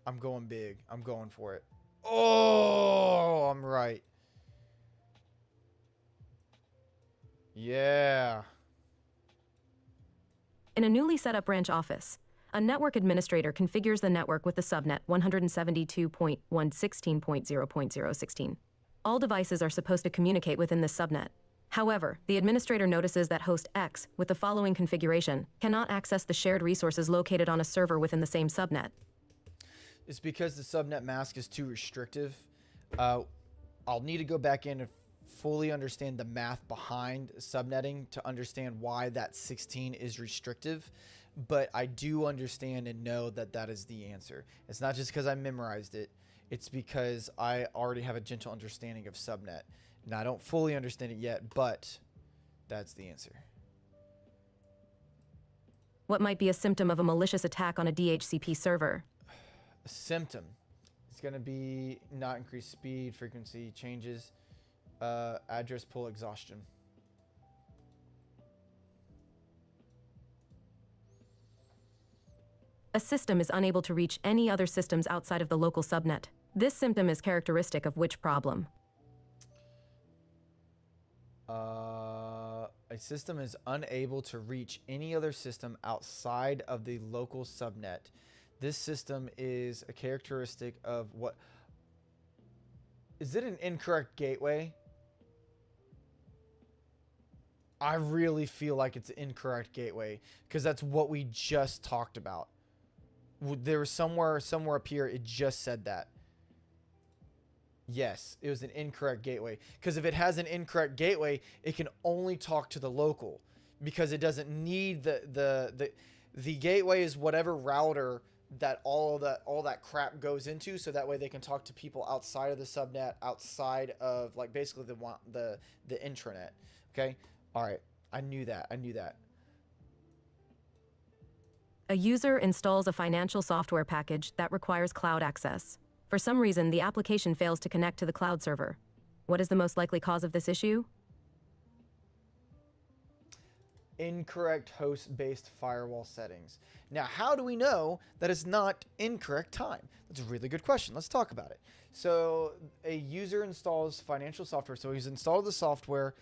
I'm going big. I'm going for it. Oh, I'm right. Yeah. In a newly set up branch office, a network administrator configures the network with the subnet 172.116.0.016. All devices are supposed to communicate within this subnet. However, the administrator notices that host X, with the following configuration, cannot access the shared resources located on a server within the same subnet. It's because the subnet mask is too restrictive. I'll need to go back in and fully understand the math behind subnetting to understand why that 16 is restrictive. But I do understand and know that that is the answer. It's not just because I memorized it. It's because I already have a gentle understanding of subnet. Now, I don't fully understand it yet, but that's the answer. What might be a symptom of a malicious attack on a DHCP server? A symptom. It's going to be not increased speed, frequency changes, address pool exhaustion. A system is unable to reach any other systems outside of the local subnet. This symptom is characteristic of which problem? A system is unable to reach any other system outside of the local subnet. This system is a characteristic of what? Is it an incorrect gateway? I really feel like it's an incorrect gateway because that's what we just talked about. There was somewhere up here it just said that. Yes, it was an incorrect gateway. Because if it has an incorrect gateway, it can only talk to the local. Because it doesn't need the gateway is whatever router that all that crap goes into, so that way they can talk to people outside of the subnet, outside of like basically the intranet. Okay? Alright. I knew that. A user installs a financial software package that requires cloud access. For some reason, the application fails to connect to the cloud server. What is the most likely cause of this issue? Incorrect host-based firewall settings. Now, how do we know that it's not incorrect time? That's a really good question. Let's talk about it. So a user installs financial software. So he's installed the software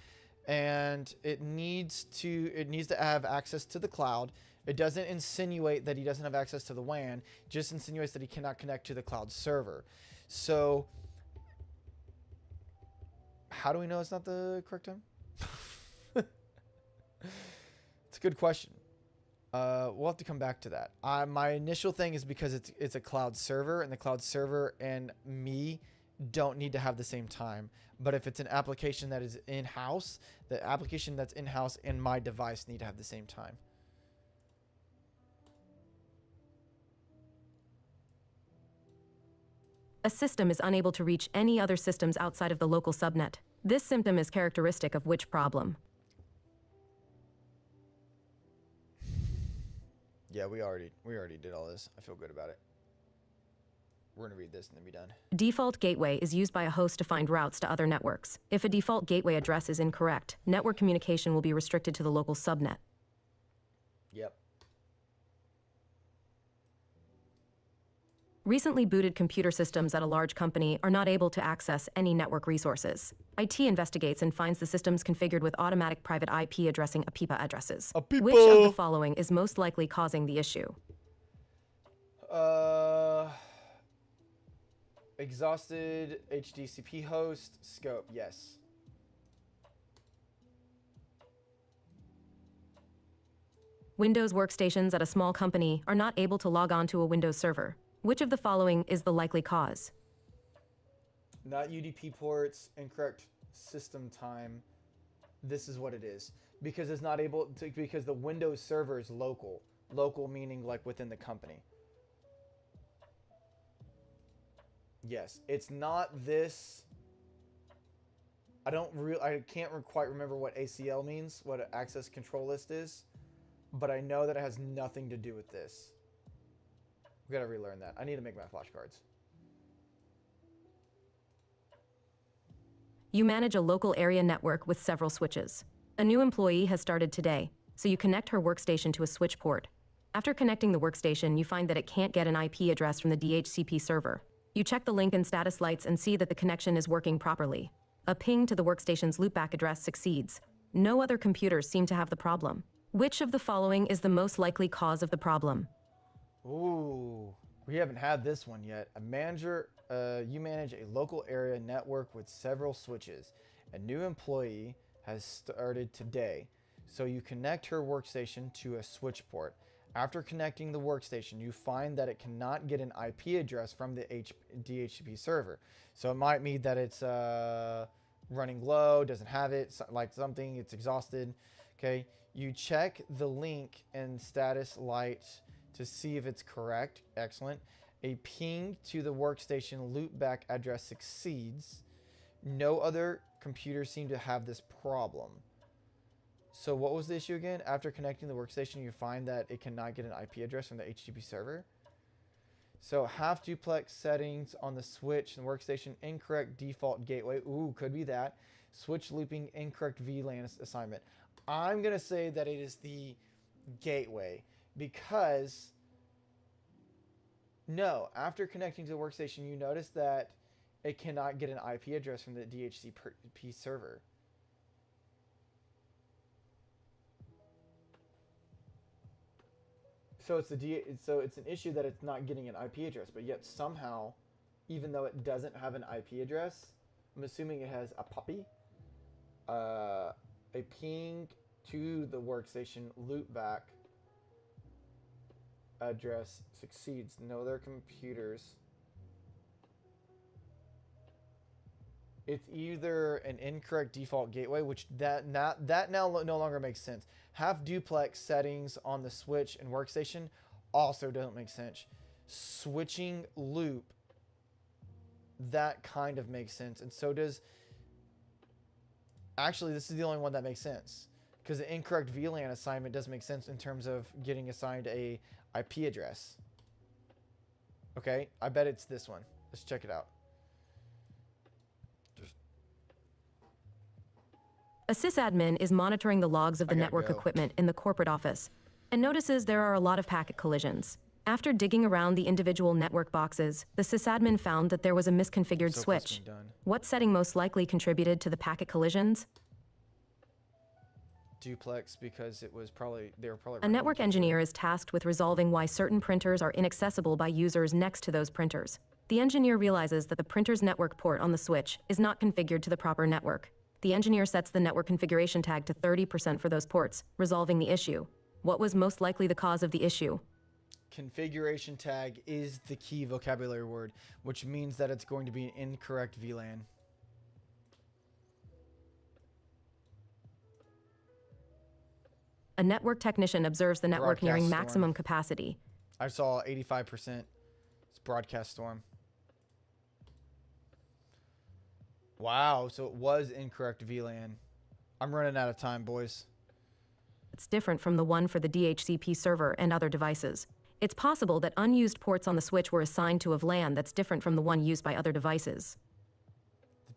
and it needs to have access to the cloud. It doesn't insinuate that he doesn't have access to the WAN, just insinuates that he cannot connect to the cloud server. So how do we know it's not the correct time? It's a good question. We'll have to come back to that. My initial thing is because it's a cloud server, and the cloud server and me don't need to have the same time. But if it's an application that is in-house, the application that's in-house and my device need to have the same time. A system is unable to reach any other systems outside of the local subnet. This symptom is characteristic of which problem? Yeah, we already did all this. I feel good about it. We're going to read this and then be done. Default gateway is used by a host to find routes to other networks. If a default gateway address is incorrect, network communication will be restricted to the local subnet. Yep. Recently booted computer systems at a large company are not able to access any network resources. IT investigates and finds the systems configured with automatic private IP addressing APIPA addresses. Which of the following is most likely causing the issue? Exhausted HDCP host scope, yes. Windows workstations at a small company are not able to log on to a Windows server. Which of the following is the likely cause? Not UDP ports, incorrect system time. This is what it is. Because it's not able to, because the Windows server is local. Local meaning like within the company. Yes, it's not this. I can't quite remember what ACL means, what an access control list is, but I know that it has nothing to do with this. We gotta relearn that. I need to make my flashcards. You manage a local area network with several switches. A new employee has started today, so you connect her workstation to a switch port. After connecting the workstation, you find that it can't get an IP address from the DHCP server. You check the link and status lights and see that the connection is working properly. A ping to the workstation's loopback address succeeds. No other computers seem to have the problem. Which of the following is the most likely cause of the problem? Ooh, we haven't had this one yet. You manage a local area network with several switches. A new employee has started today, so you connect her workstation to a switch port. After connecting the workstation, you find that it cannot get an IP address from the DHCP server. So it might mean that it's running low, doesn't have it, like something, it's exhausted. Okay, you check the link and status light to see if it's correct. Excellent. A ping to the workstation loopback address succeeds. No other computers seem to have this problem. So what was the issue again? After connecting the workstation, you find that it cannot get an IP address from the HTTP server. So half duplex settings on the switch and workstation, incorrect default gateway. Ooh, could be that. Switch looping, incorrect VLAN assignment. I'm going to say that it is the gateway because no, after connecting to the workstation, you notice that it cannot get an IP address from the DHCP server. So it's an issue that it's not getting an IP address, but yet somehow, even though it doesn't have an IP address, I'm assuming it has a puppy, a ping to the workstation loopback address succeeds. No other computers. It's either an incorrect default gateway, which that now no longer makes sense. Half duplex settings on the switch and workstation also doesn't make sense. Switching loop, that kind of makes sense, and so does. Actually, this is the only one that makes sense because the incorrect VLAN assignment doesn't make sense in terms of getting assigned a IP address. Okay, I bet it's this one. Let's check it out. A sysadmin is monitoring the logs of the network equipment in the corporate office and notices there are a lot of packet collisions. After digging around the individual network boxes, the sysadmin found that there was a misconfigured switch. What setting most likely contributed to the packet collisions? Duplex, because they were probably a network engineer is tasked with resolving why certain printers are inaccessible by users next to those printers. The engineer realizes that the printer's network port on the switch is not configured to the proper network. The engineer sets the network configuration tag to 30% for those ports, resolving the issue. What was most likely the cause of the issue? Configuration tag is the key vocabulary word, which means that it's going to be an incorrect VLAN. A network technician observes the network Broadcast nearing storm. maximum capacity. I saw 85%. It's broadcast storm. Wow, so it was incorrect VLAN. I'm running out of time, boys. It's different from the one for the DHCP server and other devices. It's possible that unused ports on the switch were assigned to a VLAN that's different from the one used by other devices.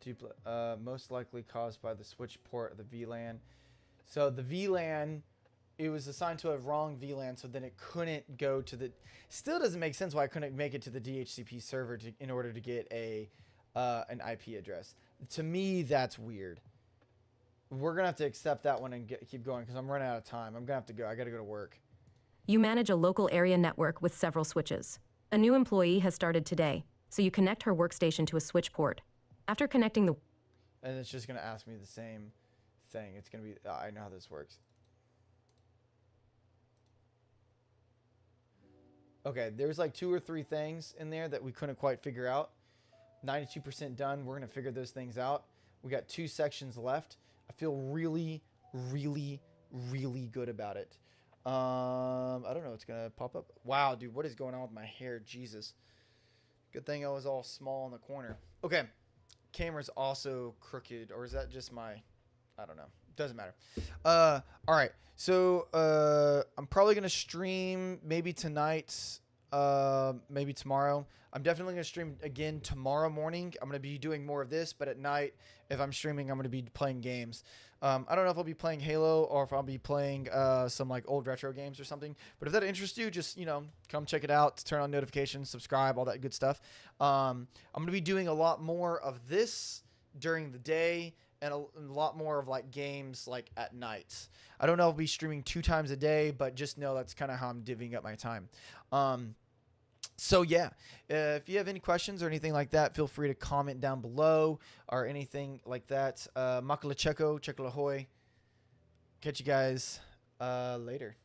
The most likely caused by the switch port of the VLAN. So the VLAN, it was assigned to a wrong VLAN, so then it couldn't go to the... Still doesn't make sense why I couldn't make it to the DHCP server in order to get an IP address. To me, that's weird. We're going to have to accept that one and keep going because I'm running out of time. I'm going to have to go. I got to go to work. You manage a local area network with several switches. A new employee has started today, so you connect her workstation to a switch port. After connecting the... And it's just going to ask me the same thing. It's going to be... I know how this works. Okay, there's like 2 or 3 things in there that we couldn't quite figure out. 92% done. We're going to figure those things out. We got 2 sections left. I feel really, really, really good about it. I don't know what's going to pop up. Wow, dude, what is going on with my hair? Jesus. Good thing I was all small in the corner. Okay. Camera's also crooked, or is that just my... I don't know. Doesn't matter. All right. So I'm probably going to stream maybe tonight, maybe tomorrow. I'm definitely going to stream again tomorrow morning. I'm going to be doing more of this, but at night, if I'm streaming, I'm going to be playing games. I don't know if I'll be playing Halo or if I'll be playing some like old retro games or something. But if that interests you, just, you know, come check it out. Turn on notifications, subscribe, all that good stuff. I'm going to be doing a lot more of this during the day and a lot more of like games like at night. I don't know if I'll be streaming 2 times a day, but just know that's kind of how I'm divvying up my time. So yeah, if you have any questions or anything like that, feel free to comment down below or anything like that. Makala Checo, Checo Lahoy. Catch you guys later.